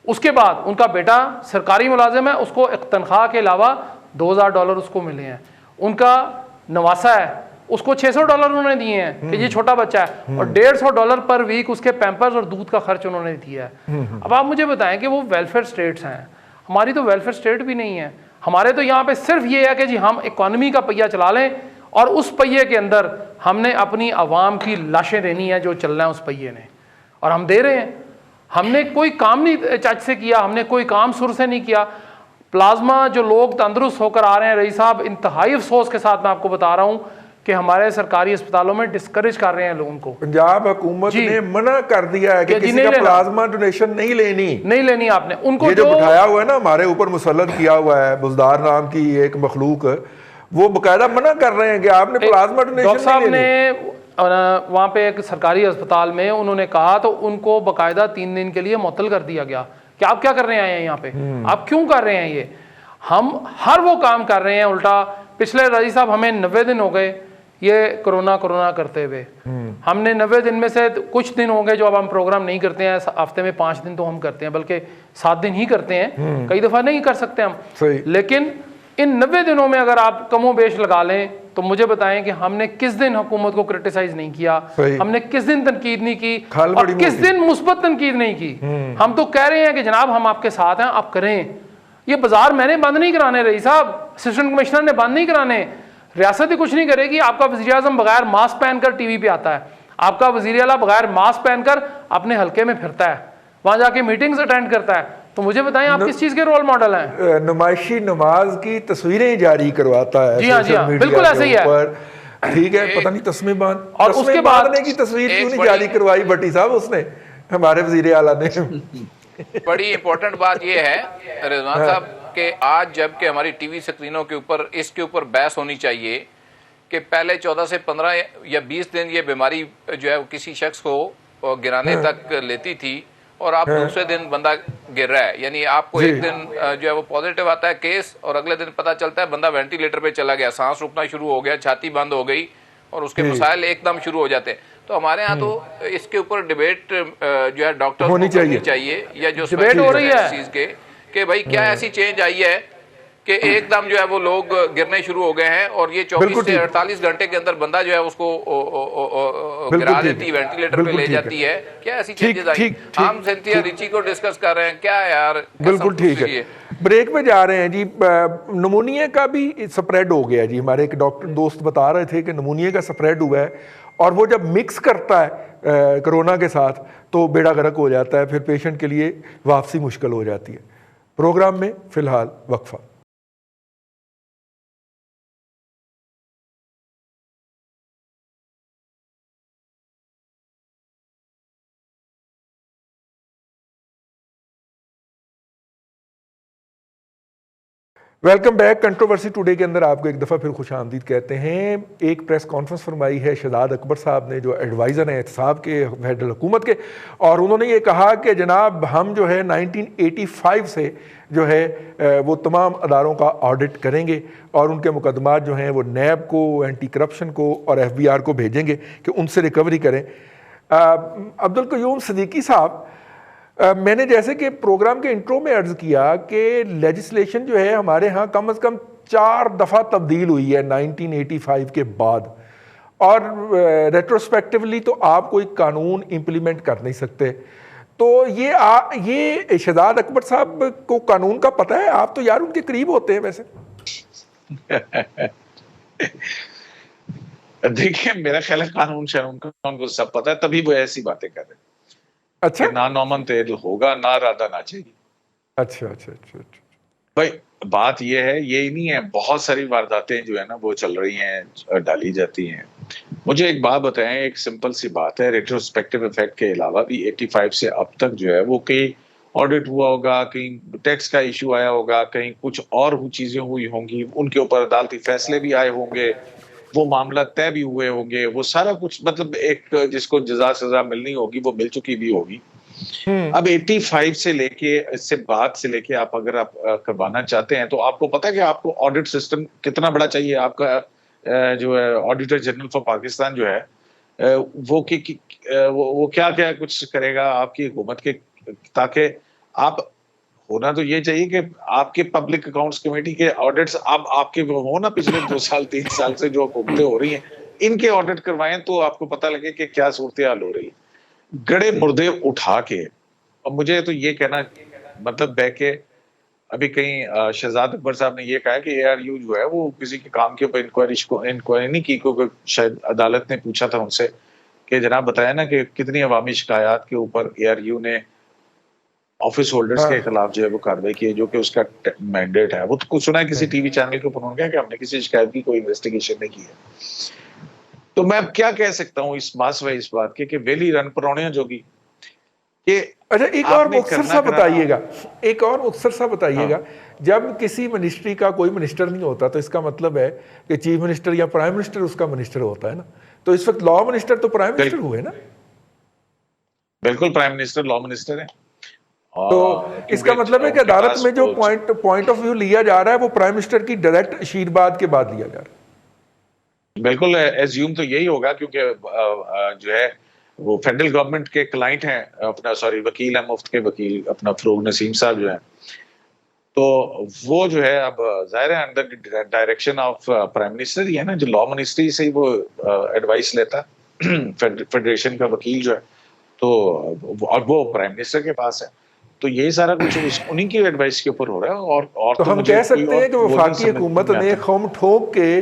S5: اس کے بعد ان کا بیٹا سرکاری ملازم ہے، اس کو ایک تنخواہ کے علاوہ $2000 اس کو ملے ہیں. ان کا نواسا ہے، اس کو $600 انہوں نے دیے ہیں کہ یہ چھوٹا بچہ ہے، اور $150 پر ویک اس کے پیمپرز اور دودھ کا خرچ انہوں نے دیا ہے. اب آپ مجھے بتائیں کہ وہ ویلفیئر اسٹیٹس ہیں، ہماری تو ویلفیئر اسٹیٹ بھی نہیں ہے. ہمارے تو یہاں پہ صرف یہ ہے کہ جی ہم اکانومی کا پہیہ چلا لیں، اور اس پہیے کے اندر ہم نے اپنی عوام کی لاشیں دینی ہے جو چل رہا ہے اس پہیے نے، اور ہم دے رہے ہیں. ہم نے کوئی کام نہیں چچ سے کیا، ہم نے کوئی کام سر سے نہیں کیا. پلازما جو لوگ تندرست ہو کر آ رہے ہیں رئیس صاحب، انتہائی افسوس کے ساتھ میں آپ کو بتا رہا ہوں کہ ہمارے سرکاری اسپتالوں میں ڈسکریج کر رہے ہیں لوگوں کو.
S1: پنجاب حکومت نے منع کر دیا ہے کہ کسی کا پلازما ڈونیشن نہیں لینی
S5: آپ نے. ان کو
S1: جو بٹھایا ہوا ہے نا، ہمارے اوپر مسلط کیا ہوا ہے بزدار نام کی ایک مخلوق، وہ باقاعدہ منع کر رہے ہیں کہ آپ نے پلازما ڈونیشن
S5: ڈاکٹر صاحب نے وہاں پہ ایک سرکاری اسپتال میں انہوں نے کہا تو ان کو باقاعدہ 3 دن کے لیے معطل کر دیا گیا کہ آپ کیا کر رہے ہیں یہاں پہ، آپ کیوں کر رہے ہیں یہ. ہم ہر وہ کام کر رہے ہیں الٹا. پچھلے رئیس صاحب ہمیں 90 دن ہو گئے یہ کرونا کرتے ہوئے. ہم نے 90 دن میں سے کچھ دن ہو گئے جو اب ہم پروگرام نہیں کرتے ہیں. ہفتے میں 5 دن تو ہم کرتے ہیں، بلکہ 7 دن ہی کرتے ہیں، کئی دفعہ نہیں کر سکتے ہم. لیکن ان 90 دنوں میں اگر آپ کم و بیش لگا لیں تو مجھے بتائیں کہ ہم نے کس دن حکومت کو کرٹیسائز نہیں کیا، ہم نے کس دن تنقید نہیں کی، اور کس دن مثبت تنقید نہیں کی. ہم تو کہہ رہے ہیں کہ جناب ہم آپ کے ساتھ ہیں، آپ کریں. یہ بازار میں نے بند نہیں کرانے رئیس صاحب، اسسٹنٹ کمشنر نے بند نہیں کرانے، ریاست ہی کچھ نہیں کرے گی. آپ کا وزیر اعظم بغیر ماسک پہن کر ٹی وی پہ آتا ہے، آپ کا وزیر اعلیٰ بغیر ماسک پہن کر اپنے حلقے میں پھرتا ہے, وہاں جا کے میٹنگز اٹینڈ کرتا ہے, تو مجھے بتائیں آپ کس چیز کے رول ماڈل ہیں؟
S1: نمائشی نماز کی تصویریں جاری کرواتا ہے
S5: جی ہاں, جی ہاں, بالکل ایسے ہی ہے.
S1: ٹھیک ہے, پتہ نہیں تسمے باندھ,
S5: اور اس کے بعد
S1: کی تصویر کیوں نہیں جاری کروائی بھٹی صاحب اس نے, ہمارے وزیر اعلیٰ نے.
S4: بڑی امپورٹنٹ بات یہ ہے رضوان صاحب کہ آج جب کہ ہماری ٹی وی سکرینوں کے اوپر اس کے اوپر بحث ہونی چاہیے کہ پہلے 14 سے 15 یا 20 دن یہ بیماری جو ہے کسی شخص کو گرانے تک لیتی تھی, اور آپ دوسرے دن بندہ گر رہا ہے, یعنی آپ کو ایک دن جو ہے وہ پازیٹیو آتا ہے کیس, اور اگلے دن پتہ چلتا ہے بندہ وینٹیلیٹر پہ چلا گیا, سانس رکنا شروع ہو گیا, چھاتی بند ہو گئی, اور اس کے مسائل ایک دم شروع ہو جاتے ہیں. تو ہمارے ہاں تو اس کے اوپر ڈیبیٹ جو ہے ڈاکٹر
S1: ہونی
S4: چاہیے, یا جو
S5: ڈیبیٹ ہو رہی ہے
S4: اس چیز کے کہ بھائی کیا ایسی چینج آئی ہے کہ ایک دم جو ہے وہ لوگ گرنے شروع ہو گئے ہیں, اور یہ 24 سے 48 گھنٹے کے اندر بندہ جو ہے اس کو گرا دیتی, وینٹیلیٹر پہ لے جاتی ہے. کیا ایسی چینجز آئی؟ ہم سینتھیا ریچی کو ڈسکس کر رہے ہیں, کیا یار
S1: بالکل ٹھیک ہے. بریک میں جا رہے ہیں جی. نمونیا کا بھی سپریڈ ہو گیا جی, ہمارے ایک ڈاکٹر دوست بتا رہے تھے کہ نمونیا کا سپریڈ ہوا ہے, اور وہ جب مکس کرتا ہے کرونا کے ساتھ تو بیڑا غرق ہو جاتا ہے, پھر پیشنٹ کے لیے واپسی مشکل ہو جاتی ہے. پروگرام میں فی الحال وقفہ. Welcome back. کنٹروورسی ٹوڈے کے اندر آپ کو ایک دفعہ پھر خوش آمدید کہتے ہیں. ایک پریس کانفرنس فرمائی ہے شہزاد اکبر صاحب نے, جو ایڈوائزر ہیں احتساب کے فیڈرل حکومت کے, اور انہوں نے یہ کہا کہ جناب ہم جو ہے 1985 سے جو ہے وہ تمام اداروں کا آڈٹ کریں گے, اور ان کے مقدمات جو ہیں وہ نیب کو, اینٹی کرپشن کو اور ایف بی آر کو بھیجیں گے کہ ان سے ریکوری کریں. عبدالقیوم صدیقی صاحب, میں نے جیسے کہ پروگرام کے انٹرو میں عرض کیا کہ لیجسلیشن جو ہے ہمارے ہاں کم از کم 4 دفعہ تبدیل ہوئی ہے 1985 کے بعد, اور ریٹروسپیکٹیولی تو آپ کوئی قانون امپلیمنٹ کر نہیں سکتے. تو یہ شہزاد اکبر صاحب کو قانون کا پتہ ہے؟ آپ تو یار ان کے قریب ہوتے ہیں ویسے.
S3: دیکھیں میرا خیال ہے قانون شانون کا ان کو سب پتہ ہے, تبھی وہ ایسی باتیں کر رہے ہیں.
S1: اچھا,
S3: نہ نومن تیل ہوگا نہ رادہ نہ چاہیے.
S1: اچھا اچھا اچھا
S3: بھائی بات یہ ہے, یہی نہیں ہے, بہت ساری وارداتیں جو ہے نا وہ چل رہی ہیں, ڈالی جاتی ہیں. مجھے ایک بات بتائیں, ایک سمپل سی بات ہے, ریٹروسپیکٹیو ایفیکٹ کے علاوہ بھی 85 سے اب تک جو ہے وہ کئی آڈٹ ہوا ہوگا, کہیں ٹیکس کا ایشو آیا ہوگا, کہیں کچھ اور چیزیں ہوئی ہوں گی, ان کے اوپر عدالتی فیصلے بھی آئے ہوں گے, وہ معاملہ طے بھی ہوئے ہوں گے, وہ سارا کچھ مطلب ایک جس کو جزا سزا ملنی ہوگی وہ مل چکی بھی ہوگی. اب 85 سے لے کے اس سے بعد سے لے کے آپ اگر آپ کروانا چاہتے ہیں تو آپ کو پتا ہے کہ آپ کو آڈٹ سسٹم کتنا بڑا چاہیے. آپ کا جو ہے آڈیٹر جنرل فار پاکستان جو ہے وہ کیا کیا کچھ کرے گا آپ کی حکومت کے, تاکہ آپ ہونا تو یہ چاہیے کہ آپ کے پبلک اکاؤنٹس کمیٹی کے آڈٹس اب آپ کے ہو نا, پچھلے 2 سال 3 سال سے جو حکومتیں ہو رہی ہیں ان کے آڈٹ کروائیں تو آپ کو پتہ لگے کہ کیا صورتحال ہو رہی ہے. گڑے مردے اٹھا کے, اور مجھے تو یہ کہنا مطلب ہے کہ ابھی کہیں شہزاد اکبر صاحب نے یہ کہا کہ اے آر یو جو ہے وہ کسی کے کام کے اوپر انکوائری نہیں کی, کیونکہ شاید عدالت نے پوچھا تھا ان سے کہ جناب بتایا نا کہ کتنی عوامی شکایات کے اوپر اے آر یو نے آفس ہولڈرز کے خلاف جو ہے وہ کاروائی کی ہے, جو کہ اس کا مینڈیٹ ہے. وہ تو سنا ہے کسی ٹی وی چینل کے اوپر انہوں نے کہا کہ ہم نے کسی شکایت کی کوئی انویسٹیگیشن نہیں کی ہے. تو میں اب کیا کہہ سکتا ہوں اس ماسوائے اس بات کے کہ ویلی رن پرونیاں جوگی کہ
S1: اچھا ایک اور مختصر سا بتائیے گا, ایک اور مختصر سا بتائیے گا, جب کسی منسٹری کا کوئی منسٹر نہیں ہوتا تو اس کا مطلب ہے کہ چیف منسٹر یا پرائم منسٹر اس کا منسٹر ہوتا ہے نا, تو اس وقت لا منسٹر تو پرائم منسٹر ہوئے نا.
S3: بالکل پرائم منسٹر لا منسٹر ہے.
S1: تو اس کا مطلب ہے کہ عدالت میں جو پوائنٹ آف ویو لیا جا رہا ہے وہ پرائم منسٹر کی ڈائریکٹ اشیرباد کے بعد لیا جا رہا ہے.
S3: بالکل ایزیوم تو یہی ہوگا, کیونکہ جو ہے وہ فیڈرل گورنمنٹ کے کلائنٹ ہیں اپنا, وکیل ہیں مفت کے وکیل اپنا فروغ نسیم صاحب جو ہیں, تو وہ جو ہے اب ظاہر ہے under direction of prime minister ہی ہے نا, جو لا منسٹری سے ہی وہ ایڈوائس لیتا فیڈریشن کا وکیل جو ہے, تو اور وہ پرائم منسٹر کے پاس ہے. تو یہ سارا کچھ انہی کی ایڈوائس کے اوپر ہو رہا ہے. اور
S1: تو ہم کہہ سکتے ہیں کہ وفاقی حکومت نے خم ٹھوک کے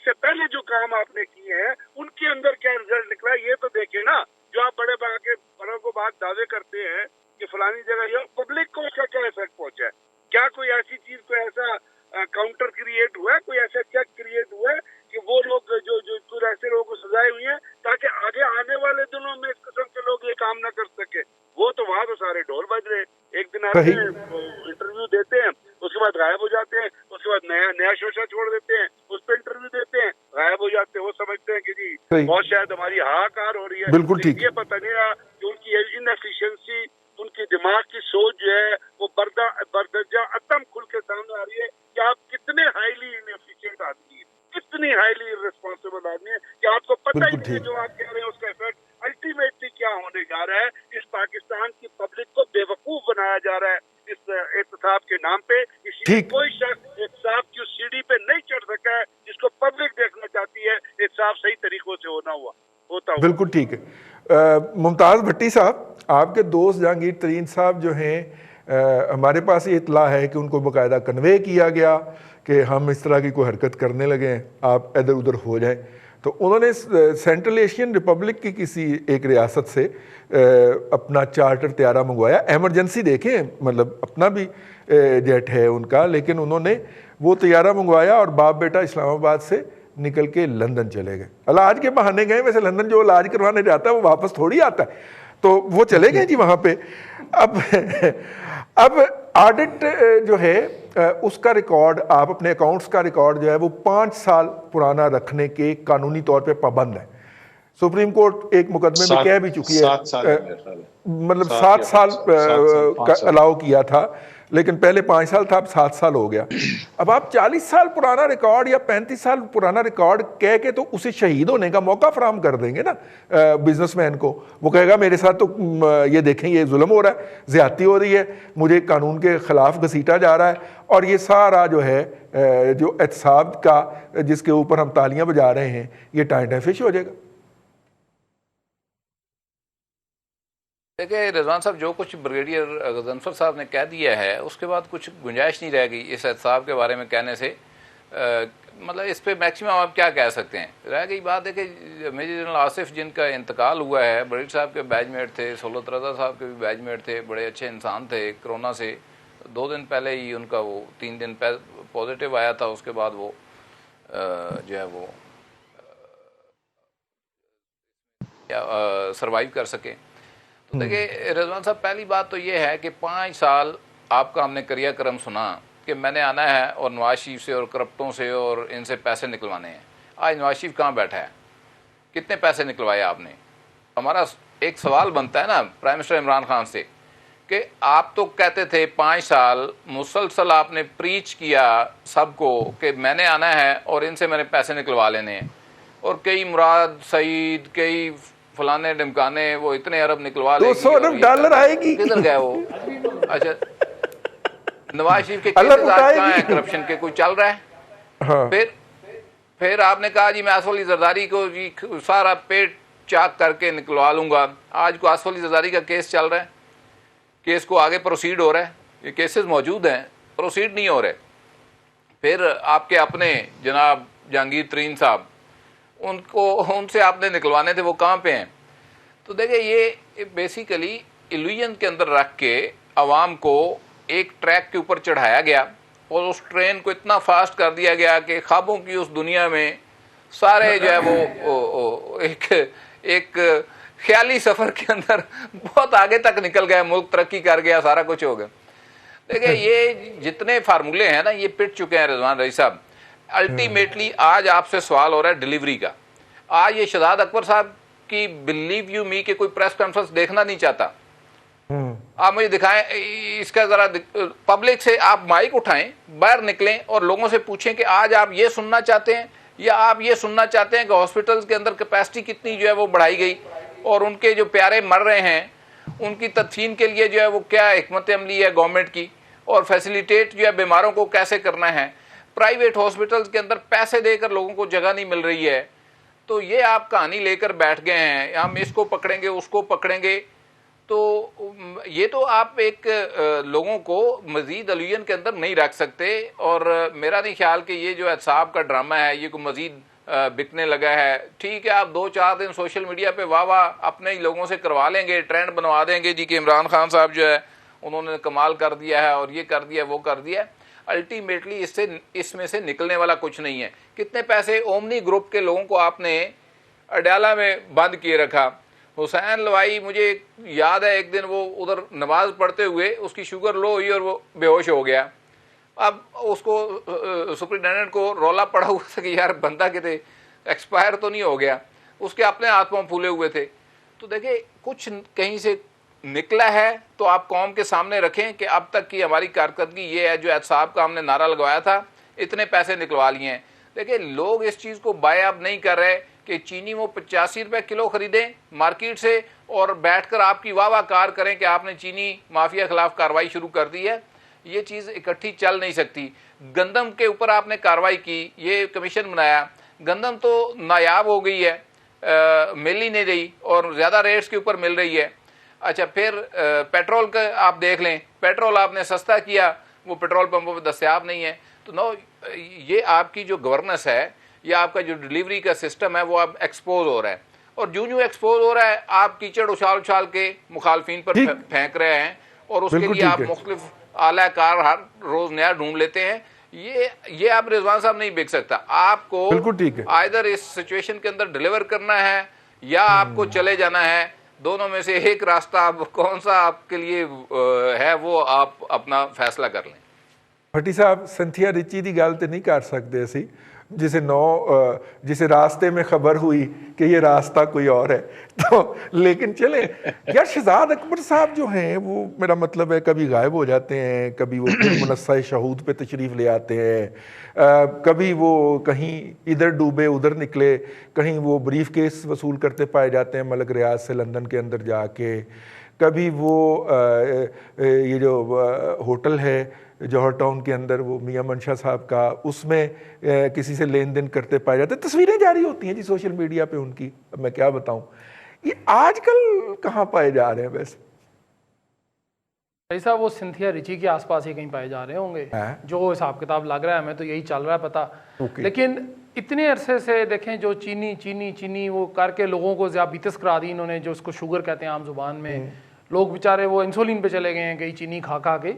S2: اس سے پہلے جو کام آپ نے کیے ہیں ان کے اندر کیا رزلٹ نکلا ہے یہ تو دیکھیں نا. جو آپ بڑوں کو بات دعوے کرتے ہیں کہ فلانی جگہ یہ پبلک کو اس کا کیا افیکٹ پہنچا ہے؟ کیا کوئی ایسی چیز کوئی ایسا کاؤنٹر کریٹ ہوا ہے, کوئی ایسا چیک کریٹ ہوا ہے کہ وہ لوگ جو ایسے لوگوں کو سزائے ہوئی ہیں تاکہ آگے آنے والے دنوں میں اس قسم کے لوگ یہ کام نہ کر سکے؟ وہ تو وہاں تو سارے ڈھول بج رہے ہیں. ایک دن آتے ہیں انٹرویو دیتے ہیں, اس کے بعد غائب ہو جاتے ہیں, اس کے بعد نیا شوشہ چھوڑ دیتے ہیں, اس پہ انٹرویو دیتے ہیں, غائب ہو جاتے ہیں. وہ سمجھتے ہیں کہ جی بہت شاید ہماری ہاکار ہو رہی ہے.
S1: بالکل ٹھیک.
S2: یہ پتہ نہیں رہا کہ ان کی انفیشنسی, ان کی دماغ کی سوچ جو ہے وہ بردرجہ عدم کھل کے سامنے آ رہی ہے کہ آپ کتنے ہائیلی انفیشینٹ آدمی ہیں, کتنی ہائیلی ریسپانسبل آدمی ہے کہ آپ کو پتہ ہی نہیں ہے جو آپ کہہ رہے ہیں اس کا افیکٹ الٹیمیٹلی کیا ہونے جا رہا ہے. اس پاکستان کی پبلک کو بے وقوف بنایا جا رہا ہے اس احتساب کے نام پہ. اس لیے کوئی شخص احتساب کی سیڑھی پہ نہیں چڑھ سکا ہے جس کو پبلک دیکھنا چاہتی ہے احتساب صحیح طریقوں سے ہوتا ہوا.
S1: بالکل ٹھیک ہے. ممتاز بھٹی صاحب, آپ کے دوست جہانگیر ترین صاحب جو ہیں, ہمارے پاس یہ اطلاع ہے کہ ان کو باقاعدہ کنوے کیا گیا کہ ہم اس طرح کی کوئی حرکت کرنے لگے ہیں, آپ ادھر ادھر ہو جائیں. تو انہوں نے سینٹرل ایشین ریپبلک کی کسی ایک ریاست سے اپنا چارٹر طیارہ منگوایا. ایمرجنسی دیکھیں, مطلب اپنا بھی جیٹ ہے ان کا, لیکن انہوں نے وہ طیارہ منگوایا اور باپ بیٹا اسلام آباد سے نکل کے لندن چلے گئے. علاج کے بہانے گئے. ویسے لندن جو علاج کروانے جاتا ہے وہ واپس تھوڑی آتا ہے, تو وہ چلے گئے جی وہاں پہ. اب آڈٹ جو ہے اس کا ریکارڈ, آپ اپنے اکاؤنٹس کا ریکارڈ جو ہے وہ 5 سال پرانا رکھنے کے قانونی طور پہ پابند ہے. سپریم کورٹ ایک مقدمے میں کہہ بھی چکی ہے, مطلب 7 سال الاؤ کیا تھا, لیکن پہلے 5 سال تھا, اب 7 سال ہو گیا. اب آپ 40 سال پرانا ریکارڈ یا 35 سال پرانا ریکارڈ کہہ کے تو اسے شہید ہونے کا موقع فراہم کر دیں گے نا بزنس مین کو. وہ کہے گا میرے ساتھ تو یہ دیکھیں یہ ظلم ہو رہا ہے, زیادتی ہو رہی ہے, مجھے قانون کے خلاف گھسیٹا جا رہا ہے, اور یہ سارا جو ہے جو احتساب کا جس کے اوپر ہم تالیاں بجا رہے ہیں یہ ٹائم فش ہو جائے گا.
S4: دیکھیں رضوان صاحب, جو کچھ بریگیڈیئر غضنفر صاحب نے کہہ دیا ہے اس کے بعد کچھ گنجائش نہیں رہ گئی اس احتساب کے بارے میں کہنے سے. مطلب اس پہ میکسیمم آپ کیا کہہ سکتے ہیں. رہ گئی بات ہے کہ میجر جنرل آصف جن کا انتقال ہوا ہے, بریڈ صاحب کے بیچ میٹ تھے, سہولت رضا صاحب کے بھی بیچ میٹ تھے, بڑے اچھے انسان تھے. کرونا سے 2 دن پہلے ہی ان کا وہ 3 دن پازیٹیو آیا تھا, اس کے بعد وہ جو ہے وہ سروائیو کر سکے. تو دیکھیں رضوان صاحب, پہلی بات تو یہ ہے کہ 5 سال آپ کا ہم نے کریا کرم سنا کہ میں نے آنا ہے اور نواز شریف سے اور کرپٹوں سے اور ان سے پیسے نکلوانے ہیں. آج نواز شریف کہاں بیٹھا ہے, کتنے پیسے نکلوائے آپ نے؟ ہمارا ایک سوال بنتا ہے نا پرائم منسٹر عمران خان سے کہ آپ تو کہتے تھے 5 سال مسلسل آپ نے پریچ کیا سب کو کہ میں نے آنا ہے اور ان سے میں نے پیسے نکلوا لینے ہیں, اور کئی مراد سعید, کئی فلانے ڈمکانے, وہ اتنے ارب نکلوا لے گی,
S1: 200 ارب ڈالر آئے گی.
S4: کدھر گئے وہ؟ اچھا, نواز شریف کے کیسز آج کہاں ہیں کرپشن کے, کوئی چل رہا ہے؟ پھر آپ نے کہا جی میں آصف علی زرداری کو جی سارا پیٹ چاک کر کے نکلوا لوں گا. آج کو آصف علی زرداری کا کیس چل رہا ہے, کیس کو آگے پروسیڈ ہو رہا ہے, یہ کیسز موجود ہیں, پروسیڈ نہیں ہو رہے. پھر آپ کے اپنے جناب جہانگیر ترین صاحب, ان سے آپ نے نکلوانے تھے, وہ کہاں پہ ہیں؟ تو دیکھیں یہ بیسیکلی ایلوژن کے اندر رکھ کے عوام کو ایک ٹریک کے اوپر چڑھایا گیا اور اس ٹرین کو اتنا فاسٹ کر دیا گیا کہ خوابوں کی اس دنیا میں سارے جو ہے وہ ایک خیالی سفر کے اندر بہت آگے تک نکل گیا, ملک ترقی کر گیا, سارا کچھ ہو گیا. دیکھیں یہ جتنے فارمولے ہیں نا یہ پٹ چکے ہیں رضوان رئیس صاحب. الٹیمیٹلی آج آپ سے سوال ہو رہا ہے ڈیلیوری کا. آج یہ شہزاد اکبر صاحب کی بلیو یو می کہ کوئی پریس کانفرنس دیکھنا نہیں چاہتا. آپ مجھے دکھائیں اس کا ذرا, پبلک سے آپ مائک اٹھائیں, باہر نکلیں اور لوگوں سے پوچھیں کہ آج آپ یہ سننا چاہتے ہیں یا آپ یہ سننا چاہتے ہیں کہ ہاسپٹلز کے اندر کیپیسٹی کتنی جو ہے وہ بڑھائی گئی, اور ان کے جو پیارے مر رہے ہیں ان کی تدفین کے لیے جو ہے وہ کیا حکمت عملی ہے گورنمنٹ کی, اور فیسیلیٹیٹ جو ہے بیماروں کو کیسے کرنا ہے. پرائیویٹ ہاسپٹلز کے اندر پیسے دے کر لوگوں کو جگہ نہیں مل رہی ہے. تو یہ آپ کہانی لے کر بیٹھ گئے ہیں, ہم اس کو پکڑیں گے اس کو پکڑیں گے. تو یہ تو آپ ایک لوگوں کو مزید الوژن کے اندر نہیں رکھ سکتے, اور میرا نہیں خیال کہ یہ جو احتساب کا ڈرامہ ہے یہ کوئی مزید بکنے لگا ہے. ٹھیک ہے، آپ 2-4 دن سوشل میڈیا پہ واہ واہ اپنے ہی لوگوں سے کروا لیں گے، ٹرینڈ بنوا دیں گے جی کہ عمران خان صاحب جو ہے انہوں نے کمال کر دیا ہے اور یہ کر دیا وہ کر دیا. الٹیمیٹلی اس میں سے نکلنے والا کچھ نہیں ہے. کتنے پیسے اومنی گروپ کے لوگوں کو آپ نے اڈیالہ میں بند کیے رکھا. حسین لوائی مجھے یاد ہے ایک دن وہ ادھر نماز پڑھتے ہوئے اس کی شوگر لو ہوئی اور وہ بے ہوش ہو گیا. اب اس کو سپرنٹینڈنٹ کو رولا پڑا ہوا تھا کہ یار بندہ کتے ایکسپائر تو نہیں ہو گیا، اس کے اپنے ہاتھ پاؤں پھولے ہوئے تھے. تو دیکھیں کچھ کہیں سے نکلا ہے تو آپ قوم کے سامنے رکھیں کہ اب تک کی ہماری کارکردگی یہ ہے. جو احتساب کا ہم نے نعرہ لگوایا تھا اتنے پیسے نکلوا لیے ہیں. دیکھیں لوگ اس چیز کو بائی اب نہیں کر رہے کہ چینی وہ 85 روپے کلو خریدیں مارکیٹ سے اور بیٹھ کر آپ کی واہ واہ کار کریں کہ آپ نے چینی مافیا خلاف کارروائی شروع کر دی ہے. یہ چیز اکٹھی چل نہیں سکتی. گندم کے اوپر آپ نے کارروائی کی، یہ کمیشن بنایا، گندم تو نایاب ہو گئی ہے، مل ہی نہیں رہی اور زیادہ ریٹس کے اوپر مل رہی ہے. اچھا پھر پیٹرول کا آپ دیکھ لیں، پیٹرول آپ نے سستا کیا، وہ پیٹرول پمپوں پہ دستیاب نہیں ہے. تو نو یہ آپ کی جو گورننس ہے یا آپ کا جو ڈیلیوری کا سسٹم ہے وہ اب ایکسپوز ہو رہا ہے. اور جو ایکسپوز ہو رہا ہے آپ کیچڑ اچھال کے مخالفین پر پھینک رہے ہیں اور اس کے لیے آپ مختلف اعلی کار ہر روز نیا ڈھونڈ لیتے ہیں. یہ آپ رضوان صاحب نہیں بیچ سکتا. آپ کو آئیدر اس سچویشن کے اندر ڈیلیور کرنا ہے یا آپ کو چلے جانا ہے. دونوں میں سے ایک راستہ آپ کون سا آپ کے لیے ہے وہ آپ اپنا فیصلہ کر لیں.
S1: بھٹی صاحب سنتھیا رچی دی گل تے نہیں کر سکتے اسی جسے راستے میں خبر ہوئی کہ یہ راستہ کوئی اور ہے. تو لیکن چلیں یار شہزاد اکبر صاحب جو ہیں وہ میرا مطلب ہے کبھی غائب ہو جاتے ہیں، کبھی وہ منصہ شہود پہ تشریف لے آتے ہیں، کبھی وہ کہیں ادھر ڈوبے ادھر نکلے، کہیں وہ بریف کیس وصول کرتے پائے جاتے ہیں ملک ریاض سے لندن کے اندر جا کے، کبھی وہ یہ جو ہوٹل ہے جوہر ٹاؤن کے اندر وہ میاں منشا صاحب کا اس میں کسی سے لین دین کرتے پائے جاتے ہیں. تصویریں جاری ہوتی ہیں جی سوشل میڈیا پہ ان کی. اب میں کیا بتاؤں یہ آج کل کہاں پائے جا رہے ہیں ویسے؟
S5: ایسا وہ سنتھیا رچی کے آس پاس ہی کہیں پائے جا رہے ہوں گے جو حساب کتاب لگ رہا ہے. ہمیں تو یہی چل رہا ہے پتہ. لیکن اتنے عرصے سے دیکھیں جو چینی وہ کر کے لوگوں کو ذیابیطس کرا دی انہوں نے، جو اس کو شوگر کہتے ہیں عام زبان میں. لوگ بیچارے وہ انسولین پہ چلے گئے ہیں کئی چینی کھا کے.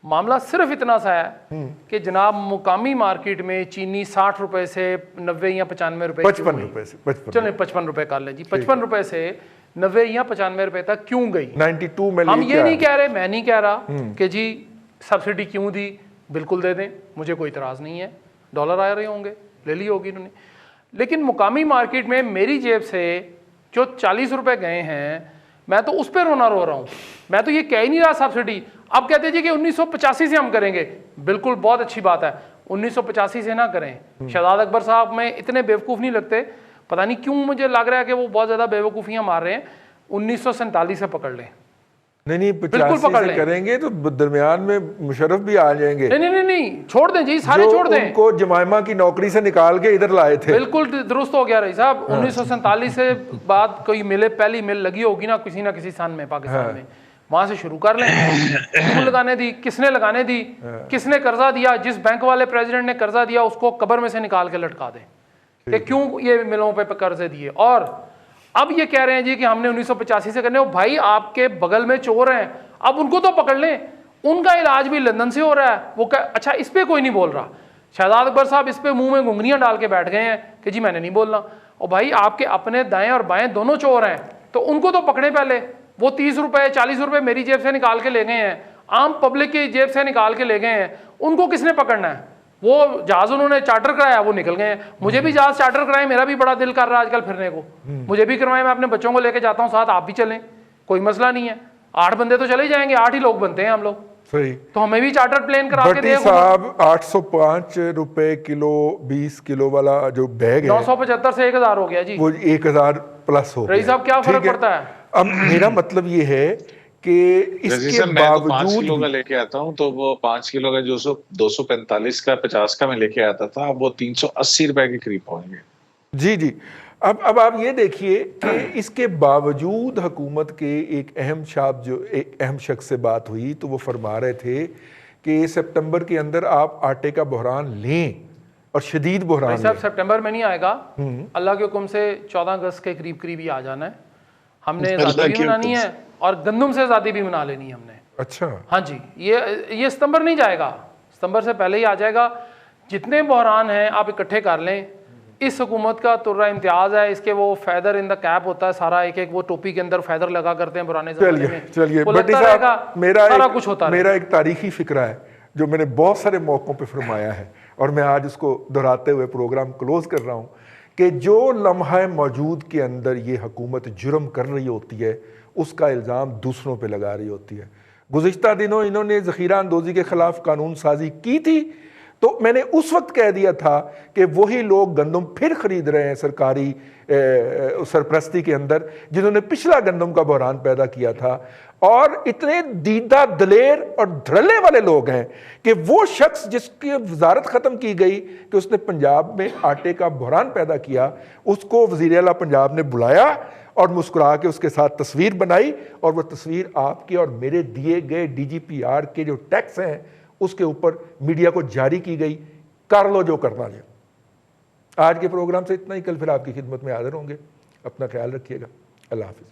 S5: معاملہ صرف اتنا سا ہے کہ جناب مقامی مارکیٹ میں چینی 60 روپے سے 90 یا 95 روپے،
S1: 55 روپے سے
S5: چلیں 55 روپے کر لیں جی، 55 روپے سے 90 یا 95 روپے تک کیوں گئی؟
S1: 92 میں
S5: ہم یہ نہیں کہہ رہے، میں نہیں کہہ رہا کہ جی سبسڈی کیوں دی، بالکل دے دیں، مجھے کوئی اعتراض نہیں ہے. ڈالر آ رہے ہوں گے، لے لی ہوگی انہوں نے. لیکن مقامی مارکیٹ میں میری جیب سے جو 40 روپے گئے ہیں میں تو اس پہ رونا رو رہا ہوں. میں تو یہ کہہ ہی نہیں رہا سبسڈی. اب کہتے جی کہ 1985 سے ہم کریں گے، بالکل بہت اچھی بات ہے، 1985 سے نہ کریں. شہزاد اکبر صاحب میں اتنے بیوقوف نہیں لگتے، پتہ نہیں کیوں مجھے لگ رہا ہے کہ وہ بہت زیادہ بیوقوفیاں مار رہے ہیں. 1947 سے پکڑ لیں.
S1: نہیں 85 سے کریں گے تو درمیان میں مشرف بھی آ جائیں گے.
S5: نہیں چھوڑ دیں جی، سارے چھوڑ دیں.
S1: ان کو جمائمہ کی نوکری سے نکال کے ادھر لائے تھے.
S5: بالکل درست ہو گیا رہی صاحب. 1947 سے بعد کوئی ملے، پہلی مل لگی ہوگی نا کسی سن میں پاکستان میں، وہاں سے شروع کر لیں. کیوں لگانے دی؟ کس نے لگانے دی؟ کس نے قرضہ دیا؟ جس بینک والے پریزیڈنٹ نے قرضہ دیا اس کو قبر میں سے نکال کے لٹکا دیں کہ کیوں یہ ملوں پہ قرضے دیے. اور اب یہ کہہ رہے ہیں جی کہ ہم نے 1985 سے کرنے. بھائی آپ کے بغل میں چور ہیں، اب ان کو تو پکڑ لیں. ان کا علاج بھی لندن سے ہو رہا ہے. وہ اچھا اس پہ کوئی نہیں بول رہا. شہزاد اکبر صاحب اس پہ منہ میں گنگریاں ڈال کے بیٹھ گئے ہیں کہ جی میں نے نہیں بولنا. اور بھائی آپ کے اپنے دائیں اور بائیں دونوں چور ہیں تو ان کو تو پکڑے پہلے. وہ 30 روپے 40 روپے میری جیب سے نکال کے لے گئے ہیں، عام پبلک کی جیب سے نکال کے لے گئے ہیں. ان کو کس نے پکڑنا ہے؟ وہ جہاز انہوں نے چارٹر کرایا وہ نکل گئے ہیں. مجھے بھی جہاز چارٹر کرائے، میرا بھی بڑا دل کر رہا ہے آج کل پھرنے کو. مجھے بھی کروائے، میں اپنے بچوں کو لے کے جاتا ہوں ساتھ، آپ بھی چلیں، کوئی مسئلہ نہیں ہے. 8 بندے تو چلے جائیں گے، 8 ہی لوگ بنتے ہیں ہم لوگ.
S1: صحیح.
S5: تو ہمیں بھی چارٹر پلین کرا کے دیں.
S1: بھٹی صاحب 805 روپے کلو 20 کلو والا جو بیگ ہے
S5: 975 سے 1000 ہو گیا جی،
S1: وہ 1000 پلس ہو گیا.
S5: رئیس صاحب کیا فرق پڑتا ہے؟
S1: اب میرا مطلب یہ ہے کہ اس کے باوجود
S3: 5 کلو کا لے کے آتا ہوں تو وہ 5 کلو کا جو 245 کا 50 کا میں لے کے آتا تھا، اب وہ 380 روپے کے قریب پہنچ گئے.
S1: جی اب آپ یہ دیکھیے کہ اس کے باوجود حکومت کے ایک اہم شخص سے بات ہوئی تو وہ فرما رہے تھے کہ سپتمبر کے اندر آپ آٹے کا بحران لیں اور شدید بحران
S5: بھائی صاحب سپٹمبر میں نہیں آئے گا، اللہ کے حکم سے 14 اگست کے قریب قریب ہی آ جانا ہے. ہم نے آزادی بھی منانی ہے اور گندم سے آزادی بھی منا لینی ہے ہم نے.
S1: اچھا
S5: ہاں جی، یہ ستمبر نہیں جائے گا، ستمبر سے پہلے ہی آ جائے گا. جتنے بحران ہیں آپ اکٹھے کر لیں. اس حکومت کا ترہ امتیاز ہے، اس کے وہ فیدر ان دا کیپ ہوتا ہے سارا، ایک ایک وہ ٹوپی کے اندر فیدر لگا کرتے ہیں پرانے زمانے میں.
S1: چلیے
S5: وہ
S1: بٹی
S5: لگتا رہے گا
S1: صاحب،
S5: سارا کچھ ہوتا
S1: میرا ایک تاریخی فکرہ ہے جو میں نے بہت سارے موقعوں پہ فرمایا ہے، اور میں آج اس کو دہراتے ہوئے پروگرام کلوز کر رہا ہوں کہ جو لمحہ موجود کے اندر یہ حکومت جرم کر رہی ہوتی ہے اس کا الزام دوسروں پہ لگا رہی ہوتی ہے. گزشتہ دنوں انہوں نے ذخیرہ اندوزی کے خلاف قانون سازی کی تھی، تو میں نے اس وقت کہہ دیا تھا کہ وہی لوگ گندم پھر خرید رہے ہیں سرکاری سرپرستی کے اندر جنہوں نے پچھلا گندم کا بحران پیدا کیا تھا. اور اتنے دیدہ دلیر اور دھڑلے والے لوگ ہیں کہ وہ شخص جس کی وزارت ختم کی گئی کہ اس نے پنجاب میں آٹے کا بحران پیدا کیا، اس کو وزیر اعلیٰ پنجاب نے بلایا اور مسکرا کے اس کے ساتھ تصویر بنائی، اور وہ تصویر آپ کے اور میرے دیے گئے ڈی جی پی آر کے جو ٹیکس ہیں اس کے اوپر میڈیا کو جاری کی گئی. کر لو جو کرنا ہے. آج کے پروگرام سے اتنا ہی، کل پھر آپ کی خدمت میں حاضر ہوں گے. اپنا خیال رکھیے گا. اللہ حافظ.